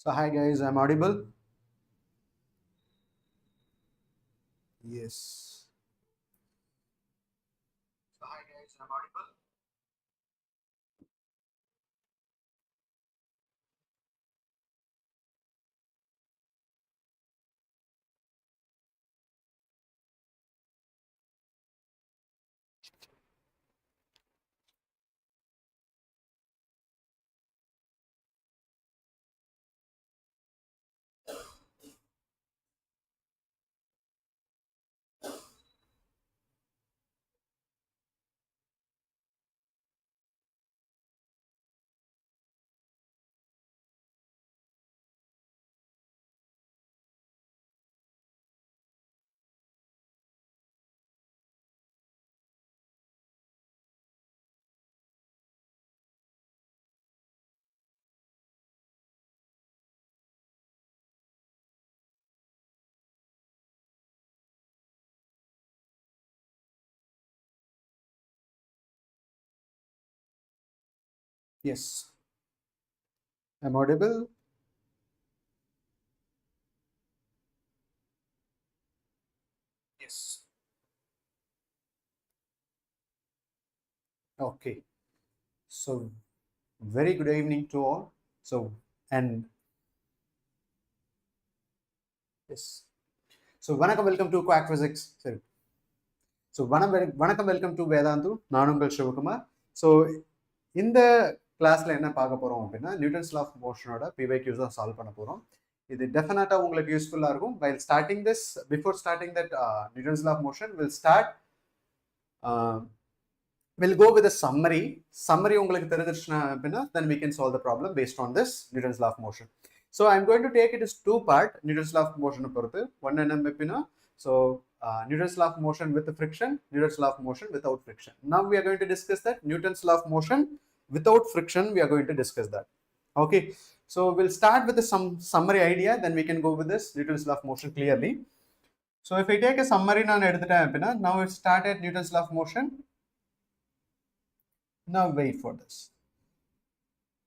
So hi guys, I'm audible. Yes. So hi guys, I'm audible. Yes, I'm audible. Yes. Okay. So very good evening to all. So and yes. So vanakkam, welcome to Quack Physics. Sorry. So vanakkam, welcome to Vedantu. நான் உங்கள் Sivakumar. So இந்த கிளாஸ்ல என்ன பார்க்க போறோம் அப்படின்னா Newton's law of மோஷனோட PYQs தான் solve பண்ண போறோம். இது டெஃபினட்டா உங்களுக்கு யூஸ்ஃபுல்லா இருக்கும். While starting this, before starting that Newton's law of motion, we'll go with a summary உங்களுக்கு தெரிஞ்சிருச்சுனா அப்படின்னா then we can solve the problem based on this Newton's law of motion. So I'm going to take it as two part Newton's law of motion பொறுத்து one என்ன அப்படின்னா so Newton's law of motion with the friction, Newton's law of motion without friction. Now we are going to discuss that Newton's law of motion without friction. We are going to discuss that. Okay, so we'll start with some summary idea, then we can go with this Newton's law of motion clearly. So if I take a summary நான் எடுத்துட்டேன் அப்படின்னா now it started Newton's law of motion. Now wait for this.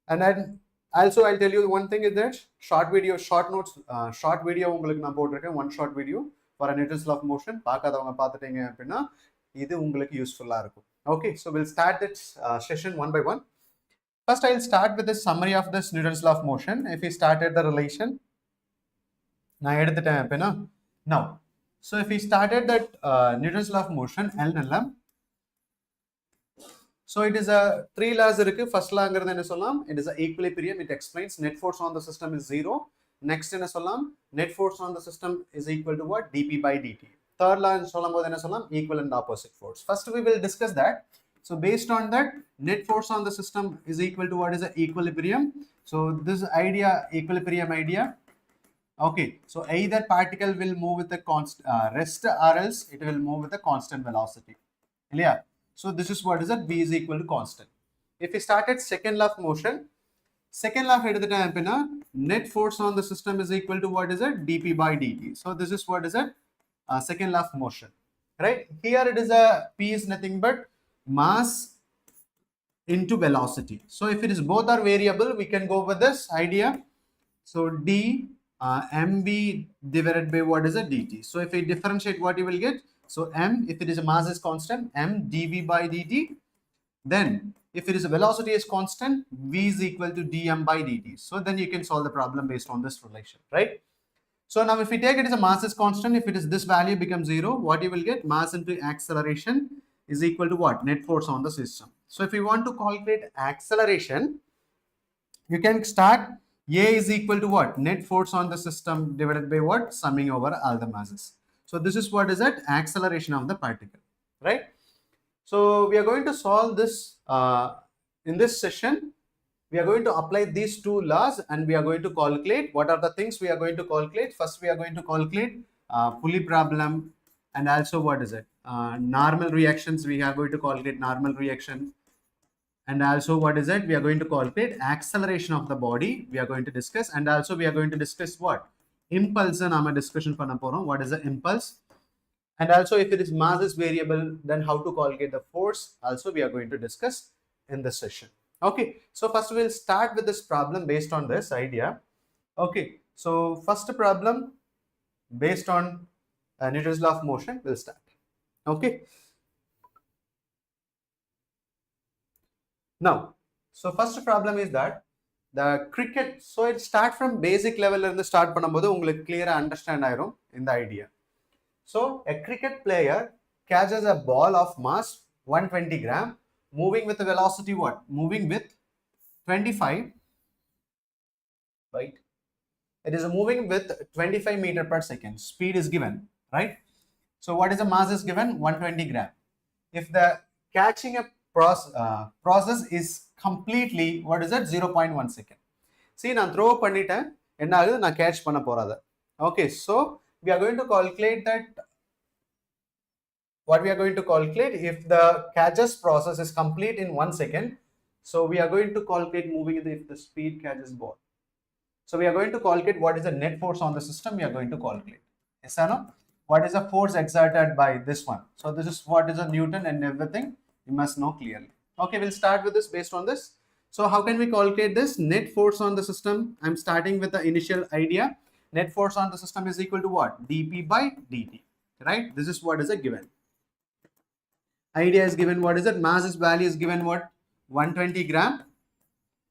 And then also I'll tell you one thing is that short video உங்களுக்கு நான் போட்டிருக்கேன் one short video for a Newton's law of motion. பார்க்காதவங்க பார்த்துட்டீங்க அப்படின்னா இது உங்களுக்கு யூஸ்ஃபுல்லா இருக்கும். Okay, so we'll start this session one by one. First I'll start with the summary of this Newton's law of motion. If we started the relation நான் எடுத்துட்டேன் அப்படின்னா now so if we started that Newton's law of motion LNLM. So it is a three laws இருக்கு. First law ங்கிறது என்ன சொல்லலாம்? It is a equilibrium. It explains net force on the system is zero. Next என்ன சொல்லலாம்? Net force on the system is equal to what? dp by dt. Third law சொல்லும்போது என்ன சொல்லலாம்? Equal and opposite force. First we will discuss that. So based on that, net force on the system is equal to what is a equilibrium. So this idea, equilibrium idea. Okay, so either particle will move with a constant rest or else it will move with a constant velocity. Clear? So this is what is that v is equal to constant. If we start at second law of motion, second law of net force on the system is equal to what is it? dp by dt. So this is what is it? Second law of motion, right? Here it is a p is nothing but mass into velocity. So if it is both are variable, we can go with this idea. So d mv divided by what is it? dt. So if we differentiate, what you will get? So m, if it is a mass is constant, m dv by dt. Then if it is a velocity is constant, v is equal to dm by dt. So then you can solve the problem based on this relation, right? So now if we take it as a mass is constant, if it is this value becomes zero, what you will get? Mass into acceleration is equal to what? Net force on the system. So if you want to calculate acceleration, you can start a is equal to what? Net force on the system divided by what? Summing over all the masses. So this is what is that? Acceleration of the particle, right? So we are going to solve this in this session. We are going to apply these two laws and we are going to calculate what are the things we are going to calculate. First we are going to calculate pulley problem and also what is it? Normal reactions. We are going to calculate normal reaction. And also what is it? We are going to calculate acceleration of the body. We are going to discuss, and also we are going to discuss what? Impulse and I'm a discussion for what is the impulse. And also if it is mass is variable, then how to calculate the force. Also we are going to discuss in this session. Okay, so first we'll start with this problem based on this idea. Okay, so first problem based on Newton's law of motion will start. Okay. Now, so first problem is that the cricket, so it start from basic level and start பண்ணும்போது உங்களுக்கு clear understand ஆயிரும் இந்த idea. So a cricket player catches a ball of mass 120 gram moving with a velocity what? Moving with 25, right? It is moving with 25 meter per second. Speed is given, right? So what is the mass is given? 120 gram. If the catching a process is completely, what is it? 0.1 second. See, நான் throw பண்ணிட்டேன், என்ன ஆகுது? நான் catch பண்ண போறாத. Okay, so we are going to calculate that. What we are going to calculate if the catches process is complete in 1 second. So we are going to calculate moving if the speed catches ball. So we are going to calculate what is the net force on the system. We are going to calculate. Yes or no? What is the force exerted by this one? So this is what is a Newton and everything. You must know clearly. Okay, we'll start with this based on this. So how can we calculate this? Net force on the system. I'm starting with the initial idea. Net force on the system is equal to what? dP by dt. Right? This is what is a given. Idea is given. What is it? Mass is value is given what? 120 gram.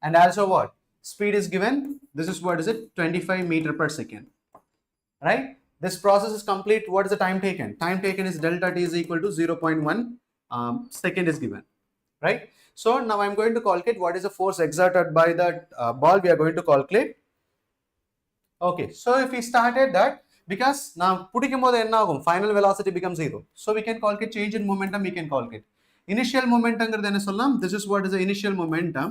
And also what? Speed is given. This is what is it? 25 meter per second. Right? This process is complete. What is the time taken? Time taken is delta t is equal to 0.1 second is given. Right? So now I'm going to calculate what is the force exerted by that ball. We are going to calculate. Okay. So if we started that, because now final velocity becomes 0. So we can calculate change in momentum. We can calculate initial momentum. This is what is the initial momentum.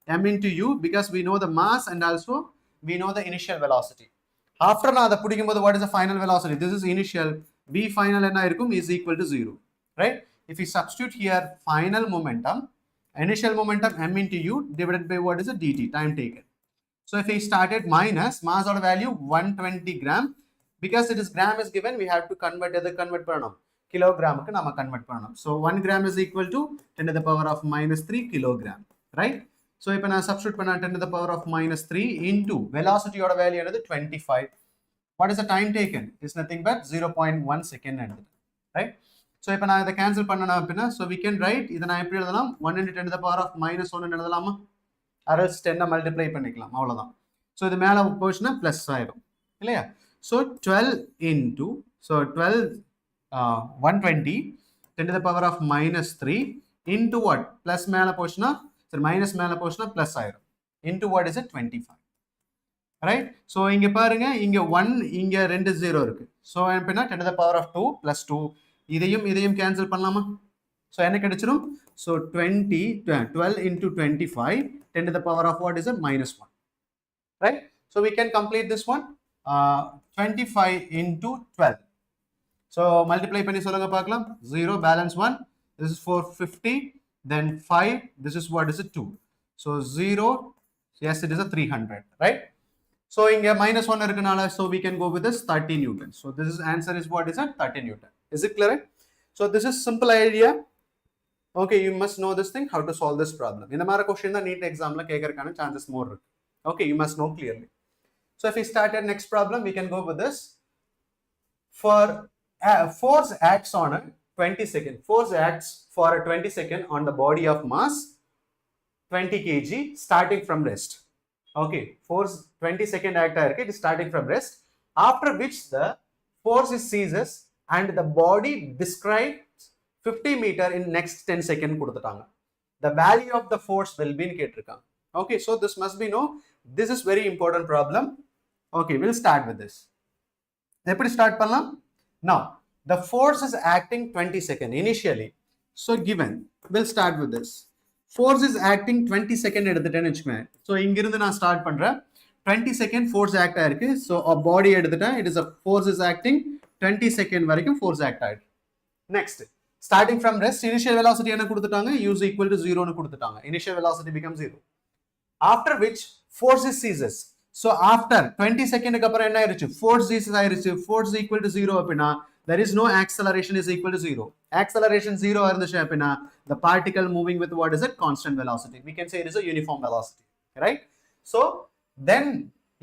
M into U, because we know the mass and also we know the initial velocity. After now, what is the final velocity? This is initial. V final is equal to 0. Right? If we substitute here final momentum, initial momentum M into U divided by what is the dt, time taken. So if we started minus mass of value 120 gram, because it is gram is given, we have to convert panam. Kilogram convert panam. So 1 gram is equal to 10 to the power of minus 3 kilogram. Right? So if I substitute 10 to the power of minus 3 into velocity or value another 25. What is the time taken? It's nothing but 0.1 second. Right? So if I cancel panna, so we can write either 1 into 10 to the power of minus 1 and or else 10 multiply பண்ணிக்கலாம் அவ்வளவுதான். So இது மேல போச்சுனா plus ஆயிடும் இல்லையா? So 12 into, so 12 120 10 to the power of minus 3 into what? Plus மேல போச்சுனா, so minus மேல போச்சுனா plus ஆயிடும். Into what is it? 25. Right? So இங்க பாருங்க, இங்க 1, இங்க 2 0 இருக்கு. So என்ன 10 to the power of 2 plus 2. இதையும் cancel பண்ணலாமா? So என்ன கிடைச்சிரும்? So 12 into 25, 10 to the power of what is it? Minus 1. Right? So we can complete this one. 25 into 12. So multiply பண்ணி சொல்லுங்க பார்க்கலாம். 0 balance 1. This is 450. Then 5. This is what is it? 2. So 0. Yes, it is a 300. Right? So inga minus 1 irukanaala, so we can go with this 30 Newton. So this is answer is what is it? 30 Newton. Is it clear? So this is simple idea. Okay, you must know this thing, how to solve this problem. In the mara question the NEET exam la kekarkana chances more. Okay, you must know clearly. So if we start at next problem, we can go with this. For force acts on a 20 second. Force acts for a 20 second on the body of mass 20 kg starting from rest. Okay, force 20 second act it is starting from rest, after which the force is ceases and the body describes 50 meter in next 10 second கொடுத்துட்டாங்க. The value of the force will be in கேட்டிருக்காங்க. Okay, so this must be know. This is very important problem. Okay, we'll start with this. எப்படி start பண்ணலாம்? Now, the force is acting 20 second initially. So given, we'll start with this. Force is acting 20 second எடுத்துட்டேன்னு வெச்சுக்கோங்க. So இங்கிருந்து நான் start பண்றேன். 20 second force act ஆயிருக்கு. So a body எடுத்துட்டேன். It is a force is acting 20 second வரைக்கும் force act ஆயிருக்கு. Next, starting from rest, initial velocity என்ன கொடுத்துட்டாங்க? U is equal to 0 னு கொடுத்துட்டாங்க. Initial velocity becomes 0. After which force is ceases. So after 20 second க்கு அப்புறம் என்ன ஆயிருச்சு? Force ceases ஆயிருச்சு. Force is equal to 0 அப்படினா there is no acceleration is equal to 0. Acceleration 0 இருந்துச்சு அப்படினா the particle moving with what is it? Constant velocity. We can say it is a uniform velocity, right? So then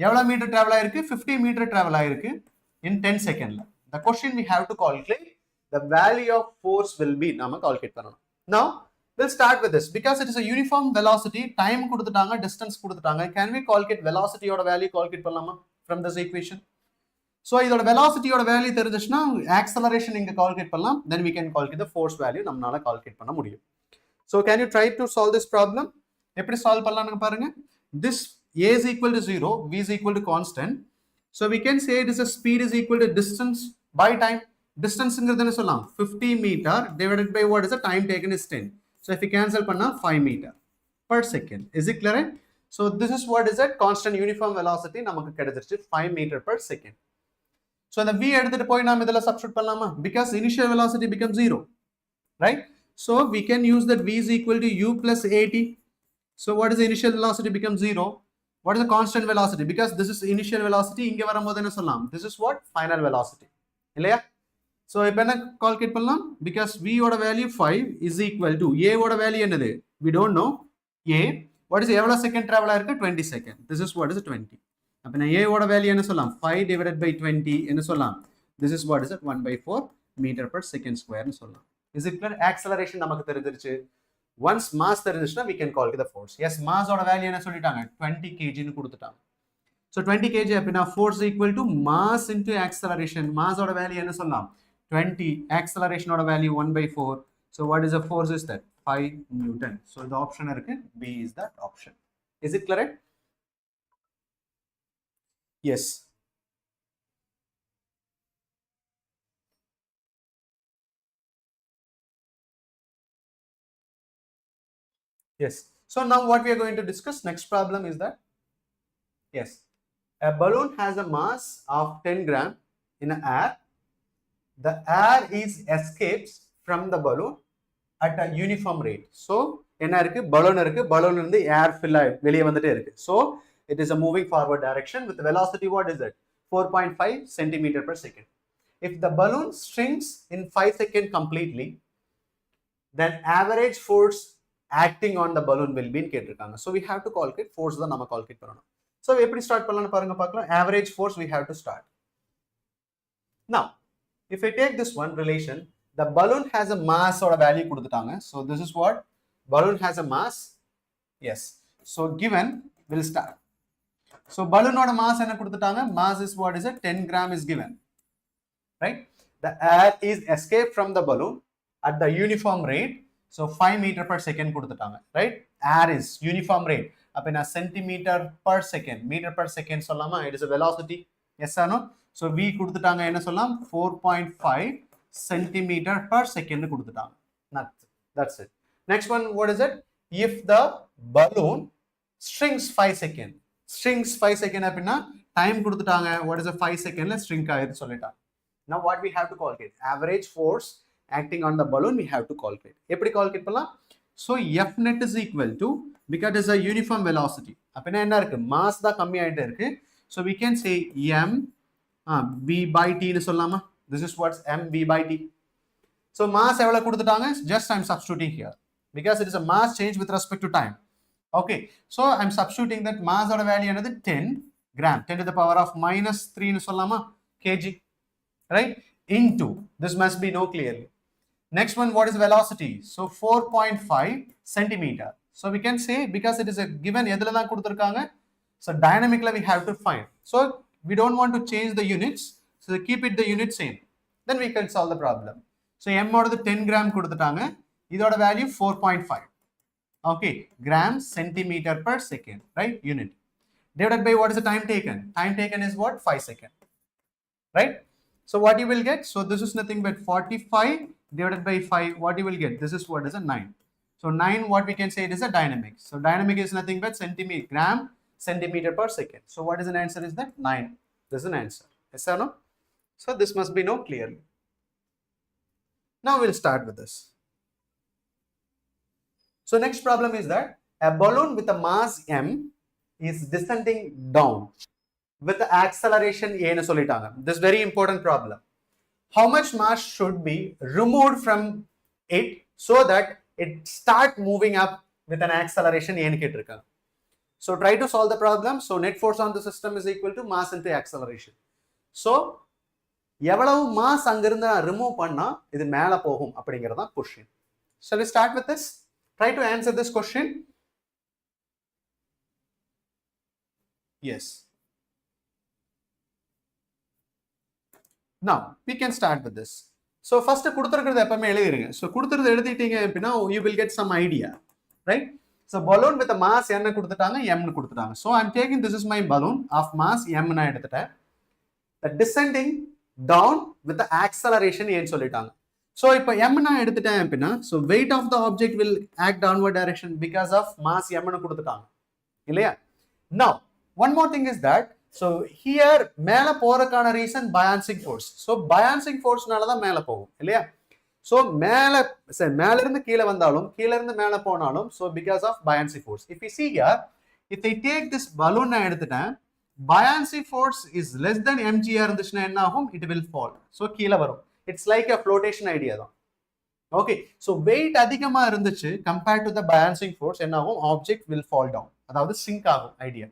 எவ்வளோ meter travel ஆயிருக்கு 50 meter travel ஆயிருக்கு in 10 செகண்ட்ல. The question we have to calculate the value of force will be நாம calculate பண்ணணும். Now we'll start with this because it is a uniform velocity. Time கொடுத்துட்டாங்க, distance கொடுத்துட்டாங்க. Can we calculate velocity ஓட value calculate பண்ணலாமா from this equation? So இதோட velocity ஓட value தெரிஞ்சிச்சுனா acceleration இங்க calculate பண்ணலாம். Then we can calculate the force value நம்மனால calculate பண்ண முடியும். So can you try to solve this problem? எப்படி solve பண்ணலாம்னு பாருங்க. This a is equal to 0, v is equal to constant. So we can say it is a speed is equal to distance by time. Distance ங்கிறது என்ன சொல்லலாம் 50 meter divided by what is the time taken is 10. So if we cancel பண்ணா 5 meter per second. Is it clear? So this is what is that constant uniform velocity நமக்கு கிடைச்சிருச்சு 5 meter per second. So the v எடுத்துட்டு போய் நாம இதெல்லாம் substitute பண்ணலாமா because initial velocity becomes 0, right? So we can use that v is equal to u plus at. So what is the initial velocity becomes 0? What is the constant velocity? Because this is initial velocity, இங்க வரும்போது என்ன சொல்லலாம் this is what final velocity இல்லையா? So இப்போ என்ன calculate பண்ணலாம் because v ஓட value 5 is equal to a ஓட value என்னது we don't know a. What is எவ்வளவு செகண்ட் travel ஆயிருக்கு 20 second. This is what is 20. அப்ப நான் a ஓட value என்ன சொல்லலாம் 5 divided by 20 என்ன சொல்லலாம் this is what is it 1 by 4 meter per second square னு சொல்லலாம். Is it clear? Acceleration நமக்கு தெரிஞ்சிருச்சு. Once mass தெரிஞ்சிச்சுனா we can calculate the force. Yes, mass ஓட value என்ன சொல்லிட்டாங்க 20 kg னு கொடுத்துட்டாங்க. So 20 kg அப்படினா force equal to mass into acceleration. Mass ஓட value என்ன சொல்லலாம் 20, acceleration ஓட value 1 by 4. So what is the force is that 5 Newton. So the option இருக்கு B is that option. Is it correct? Yes. Yes. So now what we are going to discuss next problem is that yes, a balloon has a mass of 10 gram in air. The air is escapes from the balloon at a uniform rate. So என்ன இருக்கு balloon இருக்கு, balloon இருந்து air fill ஆகி வெளியே வந்துட்டே இருக்கு. So it is a moving forward direction with velocity what is it 4.5 centimeter per second. If the balloon shrinks in 5 seconds completely, then average force acting on the balloon will be in கேட்டிருக்காங்க. So we have to calculate force தான் நம்ம calculate பண்ணணும். So எப்படி start பண்ணலாம்னு பாருங்க பார்க்கலாம். Average force we have to start. Now if I take this one relation, the balloon has a mass or a value கொடுத்துட்டாங்க. So this is what balloon has a mass. Yes. So given will start. So balloon ஓட mass என்ன கொடுத்துட்டாங்க mass is what is it 10 gram is given, right? The air is escaped from the balloon at the uniform rate. So 5 meter per second கொடுத்துட்டாங்க, right? Air is uniform rate. அப்ப நான் centimeter per second, meter per second சொல்லலாமா? It is a velocity. Yes or no? So v கொடுத்துட்டாங்க என்ன சொல்லலாம் 4.5 centimeter per second கொடுத்துட்டாங்க. That's it. Next one, what is it? If the balloon shrinks 5 second. Shrinks 5 second அப்படின்னா time கொடுத்துட்டாங்க. What is a 5 secondல shrink ஆயிரு சொல்லிட்டாங்க. Now what we have to calculate? Average force acting on the balloon we have to calculate. எப்படி calculate பண்ணலாம்? So F net is equal to, because it is a uniform velocity. அப்படின்னா என்ன இருக்கு mass தான் கம்மி ஆயிட்டே இருக்கு. So we can say m v by t னு சொல்லலாமா? This is what's m v by t. So mass எவ்வளவு கொடுத்துட்டாங்க? Just I'm substituting here because it is a mass change with respect to time. Okay, so I'm substituting that mass ஓட value என்னது 10 gram, 10 to the power of minus 3 னு சொல்லலாமா kg, right? Into this must be no clearly. Next one, what is velocity? So 4.5 centimeter. So we can say because it is a given எதுல தான் கொடுத்திருக்காங்க, so dynamically we have to find. So we don't want to change the units, so keep it the unit same. Then we can solve the problem. So m ஓடது 10 gram கொடுத்துட்டாங்க, இதோட value 4.5. Okay, grams centimeter per second, right? Unit divided by what is the time taken? Time taken is what 5 seconds, right? So what you will get? So this is nothing but 45 divided by 5. What you will get? This is what is a 9. So 9, what we can say it is a dynamic. So dynamic is nothing but centimeter, gram centimeter per second. So what is an answer? Is that 9? This is an answer. Yes or no? So this must be no clearly. Now we'll start with this. So next problem is that a balloon with a mass m is descending down with the acceleration a னு சொல்லிட்டாங்க. This very important problem. How much mass should be removed from it so that it start moving up with an acceleration a னு கேட்டிருக்காங்க. So try to solve the problem. So net force on the system is equal to mass into acceleration. So எவ்வளவு mass அங்கிருந்து நான் remove பண்ணா இது மேல போகும் அப்படிங்கிறது தான் question. Shall we start with this? Try to answer this question. Yes. Now we can start with this. So first கொடுத்திருக்கிறது எப்பவுமே எழுதிருங்க. So கொடுத்திருக்கிறது எழுதிட்டீங்க அப்படினா you will get some idea, right? So balloon with a mass என்ன கொடுத்துட்டாங்க, m னு கொடுத்துட்டாங்க. So I'm taking, this is my balloon of mass m னு எடுத்துட்டேன். The descending down with the acceleration ஏன்னு சொல்லிட்டாங்க. So இப்போ m நான் எடுத்துட்டேன் அப்படினா, so weight of the object will act downward direction because of mass m னு கொடுத்துட்டாங்க இல்லையா? Now one more thing is that, so here மேல போறதுக்கான reason buoyancy force. So buoyancy forceனால தான் மேல போகும் இல்லையா? So மேல இருந்து கீழ வந்தாலும் கீழ இருந்து மேல போனாலும், so because of buoyancy force. If you see here, if I take this balloon நான் எடுத்துட்டேன், buoyancy force is less than mg இருந்துச்சுனா என்ன ஆகும், it will fall. So கீழ வரும். It's like a flotation idea தான். Okay, so weight அதிகமா இருந்துச்சு compared to the buoyancy force என்ன ஆகும், object will fall down, அதாவது sink ஆகும் idea.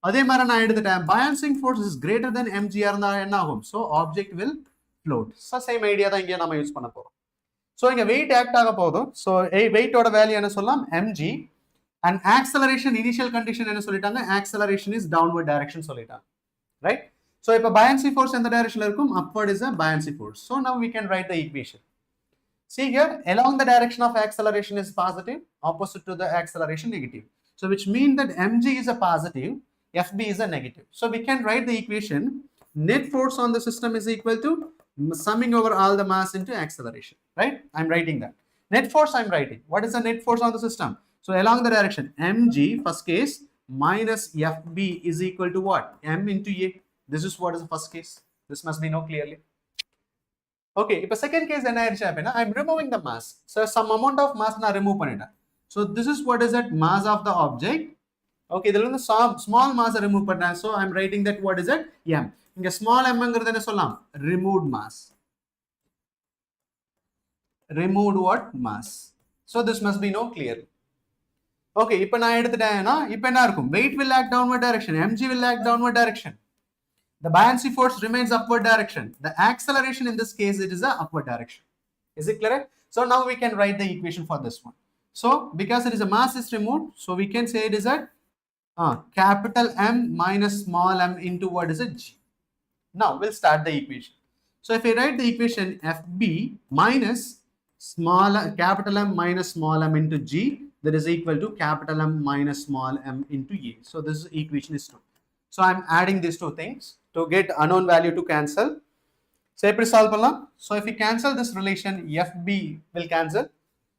அதே மாதிரி நான் எடுத்துட்டேன், buoyancy force is greater than mg இருந்தா என்ன ஆகும், so object will float. So same idea தான் இங்க நாம யூஸ் பண்ண போறோம். So இங்க weight act ஆக போதும். So weight ஓட வேல்யூ என்ன சொல்லலாம், mg, and acceleration initial condition என்ன சொல்லிட்டாங்க, acceleration is downward direction சொல்லிட்டாங்க, right? So இப்போ buoyancy force எந்த directionல இருக்கும், upward is a buoyancy force. So now we can write the equation. See here, along the direction of acceleration is positive, opposite to the acceleration negative. So which means that mg is a positive, fb is a negative. So we can write the equation, net force on the system is equal to summing over all the mass into acceleration, right? I'm writing that. Net force I'm writing. What is the net force on the system? So along the direction, mg first case minus fb is equal to what? M into a. This is what is the first case. This must be known clearly. Okay, இப்போ second case என்ன ஆயிருச்சு அப்படினா, I'm removing the mass. So some amount of mass நான் remove பண்ணிட்டேன். So this is what is that mass of the object. Okay, இதுல இருந்து small mass remove பண்ணேன். So I'm writing that what is it, m. இங்க small m ங்கிறது என்ன சொல்லலாம், removed mass. Removed what, mass. So this must be known clearly. Okay, இப்போ நான் எடுத்துட்டேன்னா இப்போ என்ன இருக்கும், weight will act downward direction, mg will act downward direction. The buoyancy force remains upward direction. The acceleration in this case, it is a upward direction. Is it clear? So now we can write the equation for this one. So because it is a mass is removed, so we can say it is a capital M minus small m into what is it, g. Now we'll start the equation. So if I write the equation, fb minus capital M minus small m into g, that is equal to capital M minus small m into a. So this equation is 2. So I'm adding these two things to get unknown value to cancel. So எப்படி solve பண்ணலாம்? So if we cancel this relation, fb will cancel.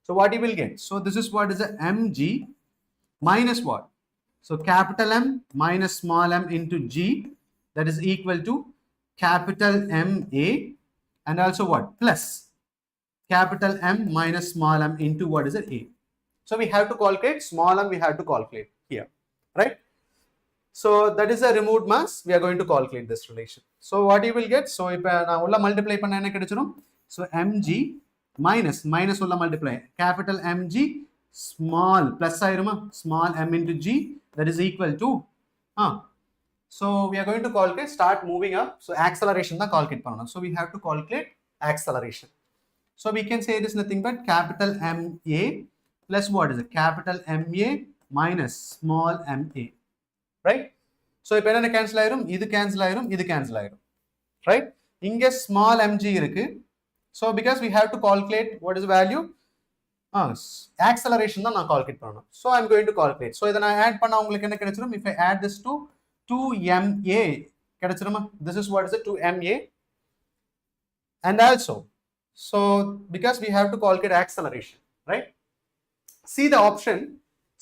So what you will get? So this is what is a mg minus what? So capital M minus small m into g, that is equal to capital Ma, and also what? Plus capital M minus small m into what is it, a. So we have to calculate small m, we have to calculate here, right? So that is a removed mass. We are going to calculate this relation. So what you will get? So இப்போ நான் உள்ள multiply பண்ண என்ன கிடைச்சிரும்? So mg minus உள்ள multiply capital mg small plus ஆயிருமா, small m into g, that is equal to so we are going to calculate, start moving up. So acceleration தான் calculate பண்ணணும். So we have to calculate acceleration. So we can say it is nothing but capital ma plus what is it, capital ma minus small ma. Right? So இப்போ என்ன cancel ஆயிரும், இது cancel ஆயிரும், இது cancel ஆயிரும், right? இங்க small mg இருக்கு. So because we have to calculate what is the value, acceleration தான் நான் calculate பண்ணணும். So I'm going to calculate. So இதை நான் add பண்ணா உங்களுக்கு என்ன கிடைச்சிரும், if I add this to 2ma கிடைச்சிருமா, this is what is it, 2ma. And also, so because we have to calculate acceleration, right? See the option.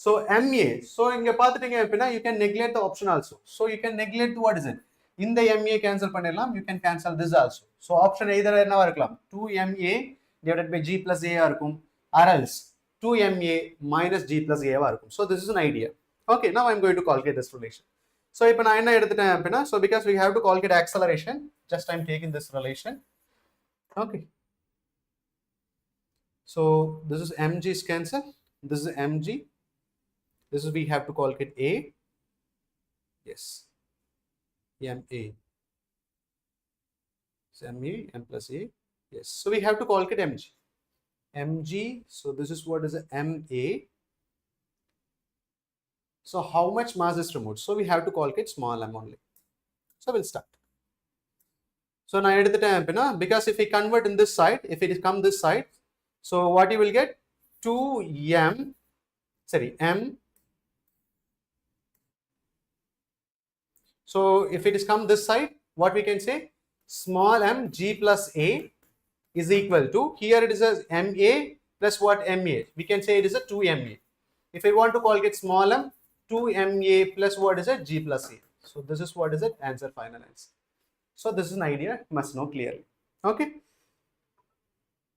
So ma, so இங்க பார்த்துட்டீங்க அப்படினா you can neglect the option also. So you can neglect what is it, இந்த ma cancel பண்ணிடலாம், you can cancel this also. So option either என்னவா இருக்கலாம், 2ma divided by g plus a ஆ இருக்கும், or else 2ma minus g plus a ஆ இருக்கும். So this is an idea. Okay, now I'm going to calculate this relation. So இப்போ நான் என்ன எடுத்துட்டேன் அப்படினா, so because we have to calculate acceleration, just I'm taking this relation. Okay, so this is mg is cancel, this is mg. This is, we have to calculate A. Yes. MA. So MA, M plus A. Yes. So we have to calculate mg. Mg. So this is what is a MA. So how much mass is removed? So we have to calculate small m only. So we'll start. So now at the time, because if we convert in this side, if it come this side, so what you will get 2m, sorry, m. So if it is come this side, what we can say, small m g plus a is equal to, here it is a ma plus what ma, we can say it is a 2ma. If I want to calculate small m, 2ma plus what is a g plus a. So this is what is it, answer, final answer. So this is an idea, must know clearly. Okay.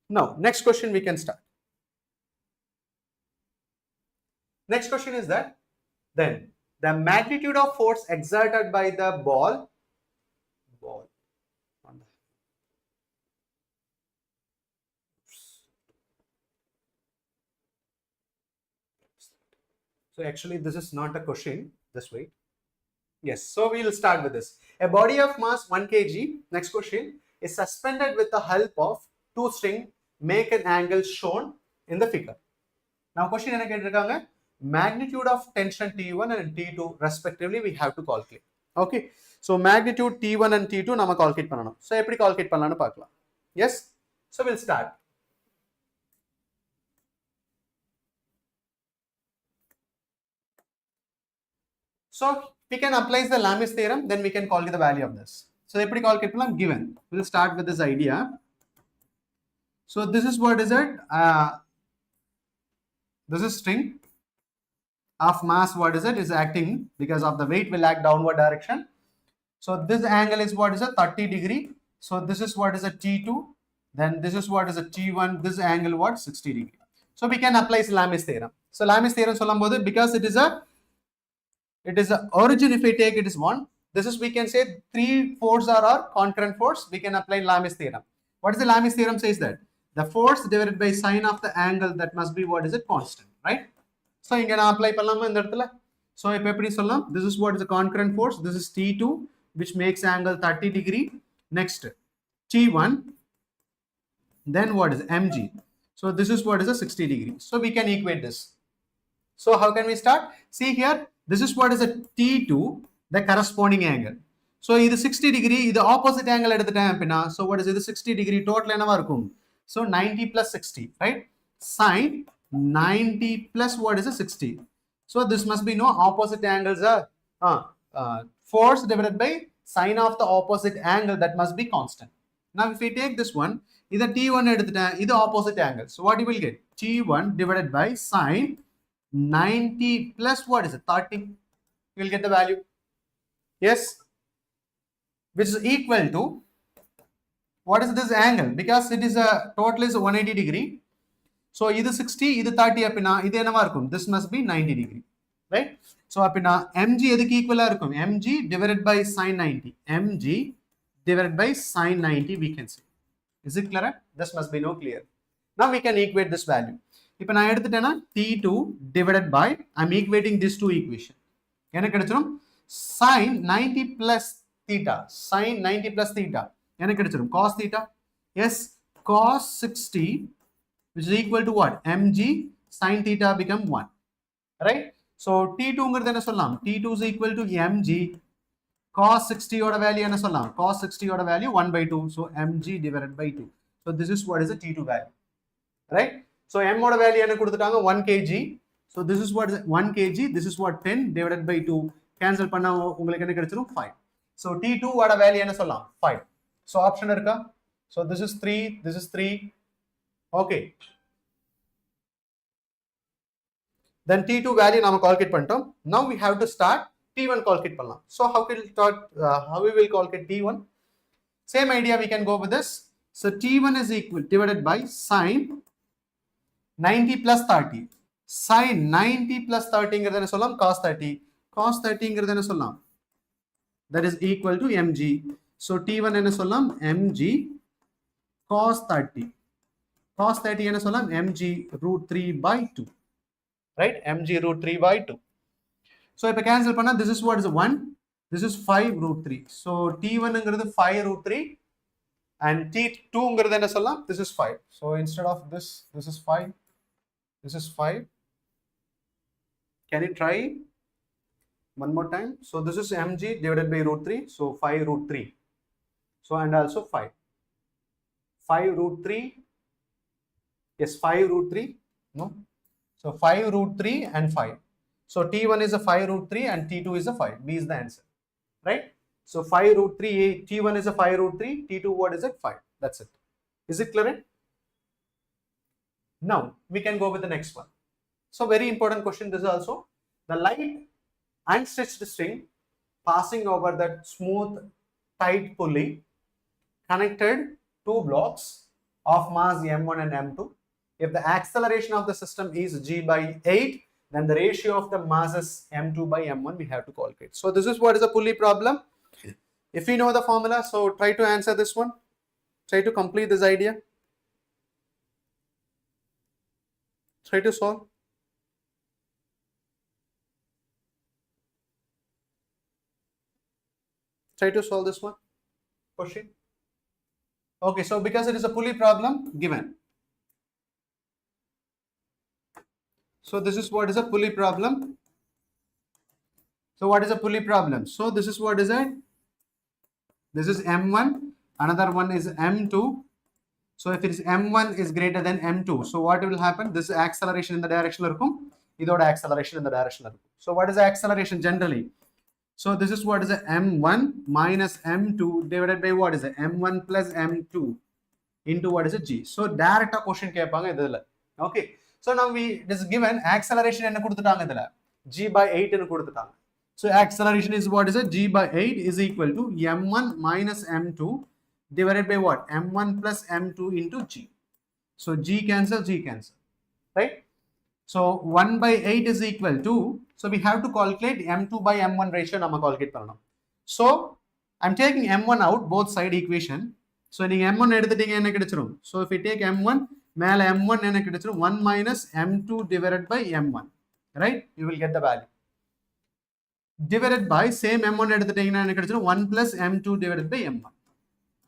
Now next question we can start. Next question is that, then the magnitude of force exerted by the ball so actually this is not a question, just wait. Yes, so we will start with this. A body of mass 1 kg, next question, is suspended with the help of two strings, make an angle shown in the figure. Now question enna ketirukanga, magnitude of tension T1 and T2 respectively we have to calculate. Okay, so magnitude T1 and T2 nama calculate pananum. So eppadi calculate pannalam paakalam. Yes, so we'll start. So we can apply the Lamis theorem, then we can calculate the value of this. So eppadi calculate pannalam, given. We'll start with this idea. So this is what is it? This is string of mass, what is it, is acting because of the weight will act downward direction. So this angle is what is a 30 degree. So this is what is a T2. Then this is what is a T1. This angle what, 60 degree. So we can apply Lamis theorem. So Lamis theorem sollambodhu, because it is a origin, if we take it is 1. This is, we can say 3 forces are our concurrent force. We can apply Lamis theorem. What is the Lamis theorem says that? The force divided by sine of the angle, that must be what is it, constant, right? So you can apply pallama in the. So this is what is the concurrent force. This is T2, which makes angle 30 degree. Next T1. Then what is mg? So this is what is a 60 degree. So we can equate this. So how can we start? See here, this is what is a T2, the corresponding angle. So either 60 degree, the opposite angle at the time. So what is it? The 60 degree total. So 90 plus 60, right? Sine 90 plus what is a 60. So this must be no opposite angles are force divided by sine of the opposite angle, that must be constant. Now if we take this one, either T1 at the time, either opposite angle. So what you will get? T1 divided by sine 90 plus what is it? 30. You will get the value. Yes, which is equal to, what is this angle? Because it is a total is 180 degree. So either 60, either 30 apina, this must be 90 degree, right? So apina mg equal mg divided by sine 90. Mg divided by sine 90 we can say. Is it clear? This must be no clear. Now we can equate this value. If I add the T2 divided by, I'm equating these two equations. Sine 90 plus theta. Sine 90 plus theta. Cos theta. Yes, cos 60, which is equal to what? Mg sine theta become 1. Right? So T2 T2 is equal to mg cos 60 oda value cos 60 oda value 1 by 2. So mg divided by 2. So this is what is the T2 value. Right? So m oda value 1 kg. So this is what is 1 kg. This is what 10 divided by 2. Cancel panna ungalku enna kedachrum 5. So T2 oda value enna sollaam 5. So option irukka. So this is 3, this is 3. Okay. Then T2 value nama calculate pantom. Now we have to start T1 calculate pannalam. So how can we start? How we will calculate T1? Same idea we can go with this. So T1 is equal divided by sine 90 plus 30. Sine 90 plus 30 cos 30. Cos 30 that is equal to mg. So T1 mg cos 30. Cos 30 mg root 3 by 2. right? mg root 3 by 2. So if I cancel panna, this is what is 1, this is 5 root 3. So t1 is 5 root 3 and t2 is this is 5. So instead of this, this is 5, this is 5. Can you try one more time? So this is mg divided by root 3, so 5 root 3. So and also 5. 5 root 3, yes, 5 root 3, no? So 5 root 3 and 5. So t1 is a 5 root 3 and t2 is a 5. B is the answer, right? So 5 root 3, t1 is a 5 root 3, t2 what is it? 5. That's it. Is it clear? Now we can go with the next one. So very important question this is also. The light unstitched string passing over that smooth tight pulley connected two blocks of mass m1 and m2. If the acceleration of the system is g by 8, then the ratio of the masses m2 by m1 we have to calculate. So this is what is a pulley problem. If we know the formula, so try to answer this one. Try to complete this idea. Try to solve. Try to solve this one. Question. Okay, so because it is a pulley problem given. So this is what is a pulley problem. So what is a pulley problem? So this is what is it? This is m1, another one is m2. So if it is m1 is greater than m2, so what will happen? This acceleration in the direction irukum, idoda acceleration in the direction irukum. So what is the acceleration generally? So this is what is a m1 minus m2 divided by what is it? M1 plus m2 into what is it? G. So direct question kepanga idhula. Okay. So now it is given acceleration enna kuduthanga idhula, g by 8 ennu kuduthanga. So acceleration is what is it? G by 8 is equal to m1 minus m2 divided by what? m1 plus m2 into g. So g cancel, right? So 1 by 8 is equal to, so we have to calculate m2 by m1 ratio nama calculate pananum. So I'm taking m1 out, both side equation. So in m1 edutittinga enna kedichirum. So if we take m1, mele m1 enna kedichirum 1 minus m2 divided by m1, right? You will get the value. Divided by same m1 edutittinga enna kedichirum 1 plus m2 divided by m1.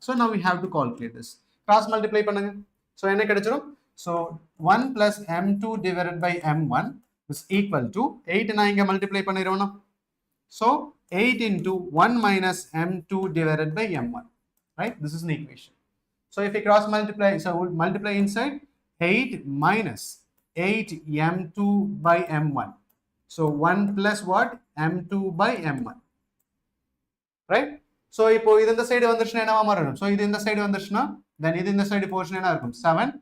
So now we have to calculate this. Cross multiply pannunga. So enna kedichirum. So 1 plus m2 divided by m1 is equal to 8 na inga multiply pannirona. So 8 into 1 minus m2 divided by m1, right? This is an equation. So if we cross multiply, so we'll multiply inside 8 minus 8 m2 by m1. So 1 plus what? m2 by m1, right? So if this in the side vandirchna, so this in the side vandirchna, then this in the side portion 7.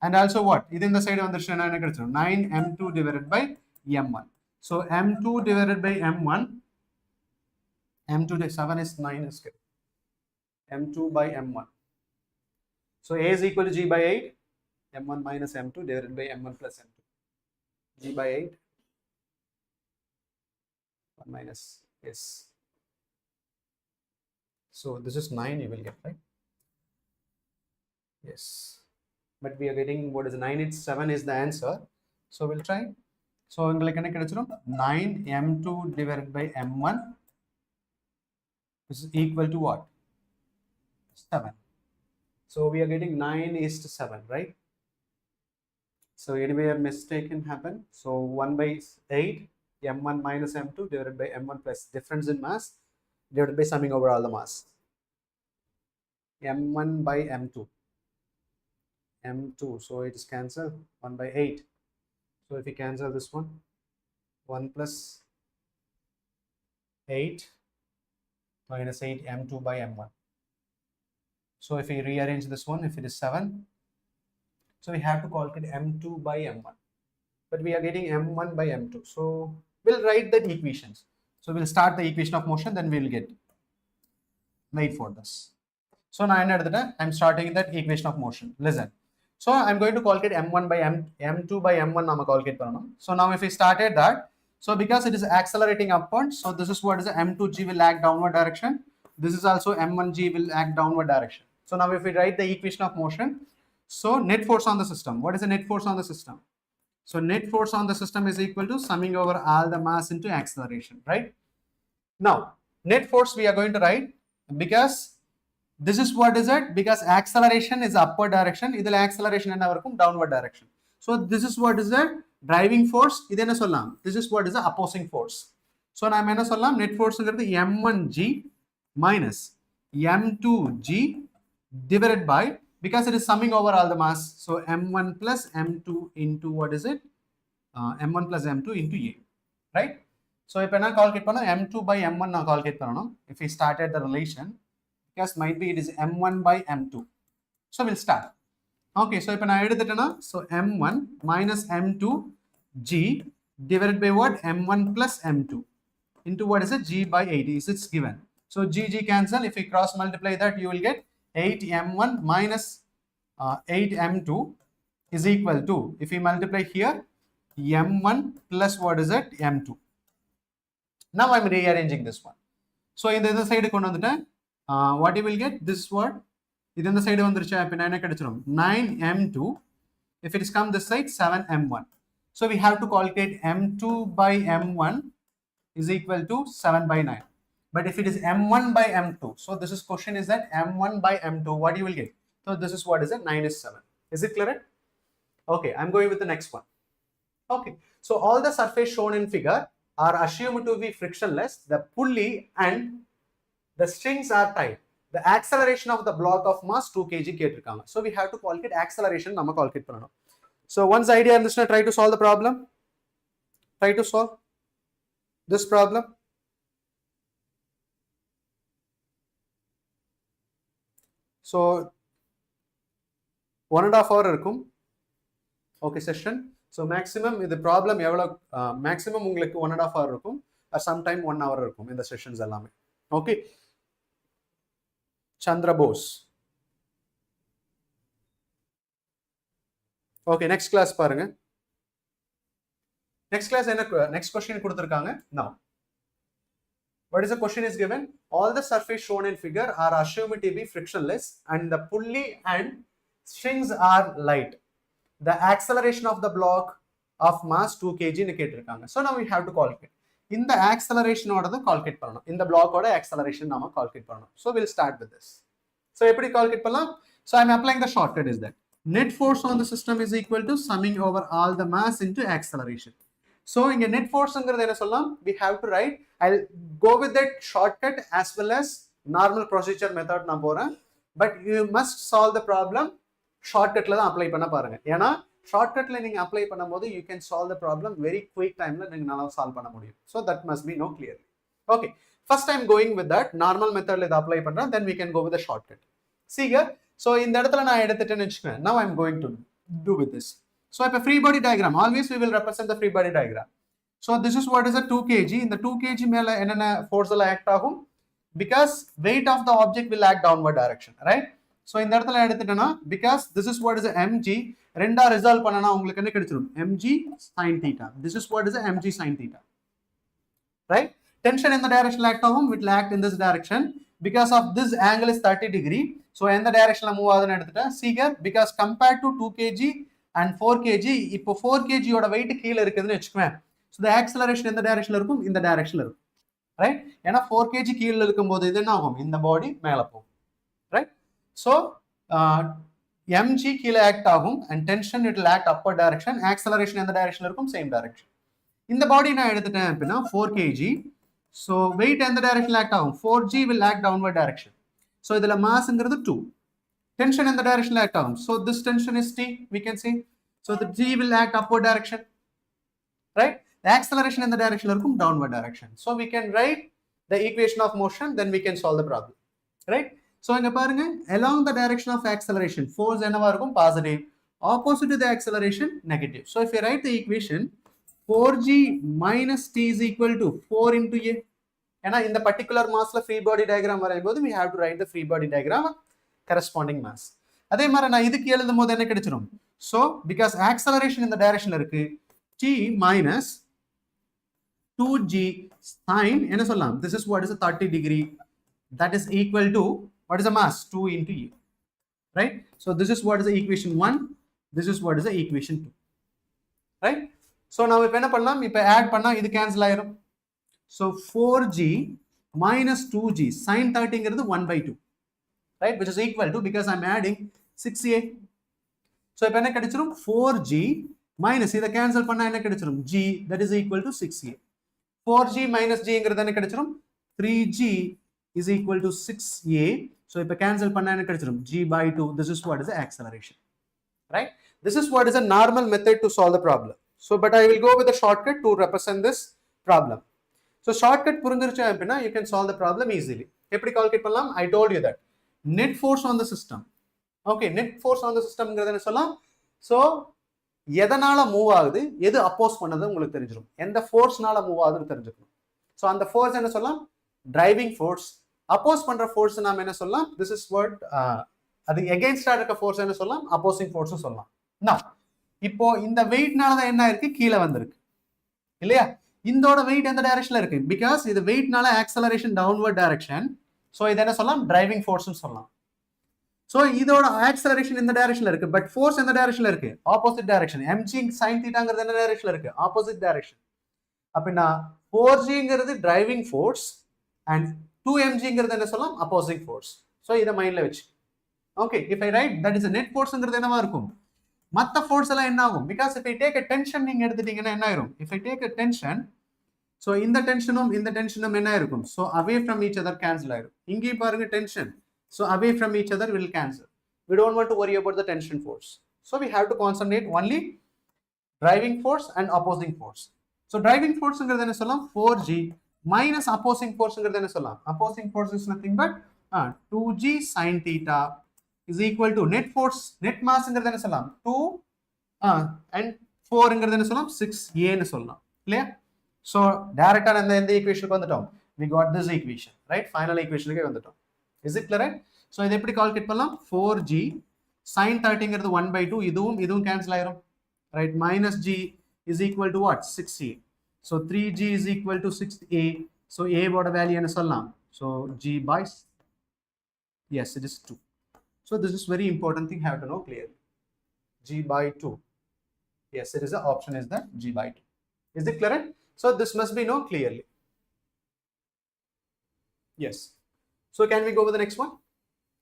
And also what? This in the side vandirchna 9 m2 divided by m1. So m2 divided by m1, m2 to 7 is 9 is good. M2 by m1. So a is equal to g by 8, m1 minus m2 divided by m1 plus m2. G by 8, 1 minus s. So this is 9 you will get, right? Yes. But we are getting what is 9, it's 7 is the answer. So we'll try. So 9 m2 divided by m1. This is equal to what? 7. So we are getting 9 is to 7, right? So anyway, a mistake can happen. So 1 by 8, m1 minus m2 divided by m1 plus difference in mass divided by summing over all the mass. m1 by m2. m2, so it is cancelled 1 by 8. So if we cancel this one, 1 plus 8 minus 8 m2 by m1. So if we rearrange this one, if it is 7, so we have to calculate m2 by m1, but we are getting m1 by m2. So we'll write the equations. So we'll start the equation of motion, then we'll get, wait for this. So now I'm starting that equation of motion. Listen. So I'm going to calculate m1 by m2 by m1 nama calculate paranam. So now if we started that, so because it is accelerating upwards, so this is what is the m2g will act downward direction. This is also m1g will act downward direction. So now if we write the equation of motion, so net force on the system. What is the net force on the system? So net force on the system is equal to summing over all the mass into acceleration, right? Now net force we are going to write, because this is what is it, because acceleration is upward direction, idhil acceleration enna varukum downward direction. So this is what is the driving force, idu enna sollalam, this is what is the opposing force. So naam enna sollalam, net force ingradhu m1g minus m2g divided by, because it is summing over all the mass, so m1 plus m2 into what is it, m1 plus m2 into a, right? So if I calculate m2 by m1 na calculate pananum, if we started the relation, because might be it is m1 by m2. So we'll start. Okay, so if I add that, so m1 minus m2 g divided by what, m1 plus m2 into what is it, g by 8 is it's given. So g cancel, if we cross multiply that, you will get 8m1 minus 8m2 is equal to, if we multiply here, m1 plus what is it, m2. Now I'm rearranging this one. So in the other side, what you will get, this word, in the side 9m2. If it is come this side, 7m1. So we have to calculate m2 by m1 is equal to 7 by 9. But if it is m1 by m2, so this is question is that m1 by m2, what you will get? So this is what is it, 9 is 7. Is it clear? Okay, I'm going with the next one. Okay, so all the surface shown in figure are assumed to be frictionless. The pulley and the strings are tied. The acceleration of the block of mass 2 kg கேட்டிருக்காங்க. So we have to calculate acceleration, நம்ம calculate பண்ணணும். So once idea இருந்துச்சுனா, try to solve the problem. Try to solve this problem. So 1.5 hour இருக்கும். Okay, session. So maximum இந்த problem எவ்வளவு, maximum உங்களுக்கு 1.5 hour இருக்கும், or sometime 1 hour இருக்கும் இந்த sessions எல்லாமே. Okay. Chandra Bose. Okay, next class பாருங்க. Next class என்ன, next question கொடுத்திருக்காங்க. Now what is the question is given? All the surface shown in figure are assumed to be frictionless and the pulley and strings are light. The acceleration of the block of mass 2 kg னு கேட்டிருக்காங்க. So now we have to calculate. இந்த acceleration ஓட calculate பண்ணணும். இந்த block ஓட acceleration நாம calculate பண்ணணும். So we'll start with this. So எப்படி calculate பண்ணலாம்? So I'm applying the shortcut is that net force on the system is equal to summing over all the mass into acceleration. So இங்க net force ங்கிறது என்ன சொல்லலாம்? We have to write, I'll go with that shortcut as well as normal procedure method நான் போறேன். But you must solve the problem shortcutல தான் apply பண்ண பாருங்க. ஏனா shortcutல நீங்க apply பண்ணும்போது you can solve the problem very quick timeல நீங்க நல்லா solve பண்ண முடியும். So that must be know clearly. Okay, first I'm going with that normal methodல இத apply பண்றேன், then we can go with the shortcut. See here, so இந்த இடத்துல நான் எடுத்துட்டேன்னு வெச்சுக்கோங்க. Now I'm going to do with this. So if a free body diagram, always we will represent the free body diagram. So this is what is a 2 kg. In the 2 kg மேல என்னென்ன force எல்லாம் act ஆகும்? Because weight of the object will act downward direction, right? So இந்த இடத்துல எடுத்துட்டேன்னா, because this is what is a mg, ரெண்டா resolve பண்ணனா உங்களுக்கு என்ன கிடைச்சிரும்? mg sin theta. This is what is a mg sin theta, right? Tension in the direction act ஆகும், it will act in this direction. Because of this angle is 30 degree. So எந்த directionல move ஆகுதுன்னு எடுத்துட்டேன். See here, because compared to 2 kg and 4 kg, இப்போ 4 kg ஓட weight கீழ இருக்குதுன்னு வெச்சுக்குவேன். So the acceleration எந்த directionல இருக்கும்? இந்த directionல இருக்கும், right? ஏனா 4 kg கீழ இருக்கும்போது இது என்ன ஆகும்? இந்த பாடி மேல போகும், right? So mg கீழ act ஆகும் and tension it will act upward direction, acceleration எந்த directionல இருக்கும்? Same direction. இந்த பாடி நான் எடுத்துட்டேன் அப்படினா 4 kg. So weight எந்த directionல act ஆகும்? 4g will act downward direction. So இதுல massங்கிறது 2. Tension எந்த directionல act ஆகும்? So this tension is t, we can see. So the g will act upward direction, right? The acceleration in the direction இருக்கும் downward direction. So we can write the equation of motion, then we can solve the problem, right? So இங்க பாருங்க, along the direction of acceleration, force என்னவா இருக்கும்? Positive. Opposite to the acceleration, negative. So if you write the equation, 4g minus t is equal to 4 into a. ஏன்னா இந்த particular massல free body diagram வரையும்போது we have to write the free body diagram corresponding mass. அதே மாதிரி நான் இதுக்கு எழுதும்போது என்ன கிடைச்சிரும்? So because acceleration in the direction இருக்கு, t minus 2g sin என்ன சொல்லலாம்? This is what is a 30 degree. That is equal to what is the mass? 2 into a, right? So this is what is the equation 1. This is what is the equation 2. right? So now இப்போ என்ன பண்ணலாம், இப்போ add பண்ணா இது cancel ஆயிரும். So 4g minus 2g sin 30ங்கிறது 1/2, right, which is equal to, because I'm adding 6a. So இப்போ என்ன கிடைச்சிரும், 4g minus இதை கேன்சல் பண்ணா என்ன கிடைச்சிரும், g, that is equal to 6a. 4g minus g ங்கிறது என்ன கிடைச்சிரும், 3g is equal to 6a. So இப்போ கேன்சல் பண்ணா என்ன கிடைச்சிரும், g/2. This is what is the acceleration, right? This is what is a normal method to solve the problem. So but I will go with a shortcut to represent this problem. So shortcut புரிஞ்சிருச்சு அப்படின்னா you can solve the problem easily. எப்படி calculate பண்ணலாம், I told you that net force on the system. Okay, net force on the systemங்கிறது என்ன சொல்லலாம், so எதனால move ஆகுது, எது அப்போஸ் பண்ணது உங்களுக்கு தெரிஞ்சிடும், எந்த ஃபோர்ஸ்னால மூவ் ஆகுதுன்னு தெரிஞ்சுக்கணும். ஸோ அந்த ஃபோர்ஸ் என்ன சொல்லலாம், டிரைவிங் ஃபோர்ஸ். அப்போஸ் பண்ற ஃபோர்ஸ் நாம என்ன சொல்லலாம், திஸ் இஸ் வாட், அது எகெயின்ஸ்டா இருக்க ஃபோர்ஸ் என்ன சொல்லலாம், அப்போசிங் ஃபோர்ஸ் சொல்லலாம். நான் இப்போ இந்த வெயிட்னால தான் என்ன இருக்கு, கீழே வந்திருக்கு இல்லையா, இதோட வெயிட் எந்த டைரக்ஷன்ல இருக்கு, பிகாஸ் இது வெயிட்னால ஆக்சலரேஷன் டவுன்வர்ட் டைரக்ஷன். ஸோ இது என்ன சொல்லலாம், டிரைவிங் ஃபோர்ஸ்னு சொல்லலாம். ஸோ இதோட ஆக்சலரேஷன் இந்த டைரக்ஷன்ல இருக்கு, பட் ஃபோர்ஸ் எந்த டைரக்ஷன்ல இருக்கு, ஆப்போசிட் டைரக்ஷன். mg sin θங்கிறது என்ன டைரக்ஷன்ல இருக்கு, ஆப்போசிட் டைரக்ஷன். அப்படின்னா 4gங்கிறது டிரைவிங் ஃபோர்ஸ் அண்ட் 2mgங்கிறது என்ன சொல்லலாம், அப்போசிட் ஃபோர்ஸ். ஸோ இதை மைண்ட்ல வச்சு, okay, if I right that is a net forceங்கிறது என்னவா இருக்கும், மற்ற ஃபோர்ஸ் எல்லாம் என்ன ஆகும், because if I take a tension நீங்க எடுத்துட்டீங்கன்னா என்ன ஆயிரும், if I take a tension, so இந்த டென்ஷனும் இந்த டென்ஷனும் என்ன இருக்கும், so away from each other cancel ஆயிரும். இங்கேயும் பாருங்க tension, so away from each other will cancel. We don't want to worry about the tension force, so we have to concentrate only driving force and opposing force. So driving force ங்கிறது என்ன சொல்லலாம், 4g minus opposing force ங்கிறது என்ன சொல்லலாம், opposing force is nothing but 2g sin theta is equal to net force, net mass ங்கிறது என்ன சொல்லலாம், 2 and 4 ங்கிறது என்ன சொல்லலாம், 6a ன்னு சொல்லலாம் இல்லையா. so டைரக்டா இந்த ஈக்குவேஷனுக்கு வந்துட்டோம், we got this equation, right, final equationக்கு வந்துட்டோம். Is it clear? So இதை எப்படி கால்குலேட் பண்ணலாம், 4g sin 30ங்கிறது 1/2, இதுவும் கேன்சல் ஆயிரும், right, minus g is equal to what, 6a. so 3g is equal to 6a. so a ஓட வேல்யூ என்ன சொல்லலாம், so g by, yes, it is 2. so this is very important thing, have to know clearly, g by 2. yes, it is the option is that g by 2. is it clear? so this must be known clearly. yes. So can we go with the next one?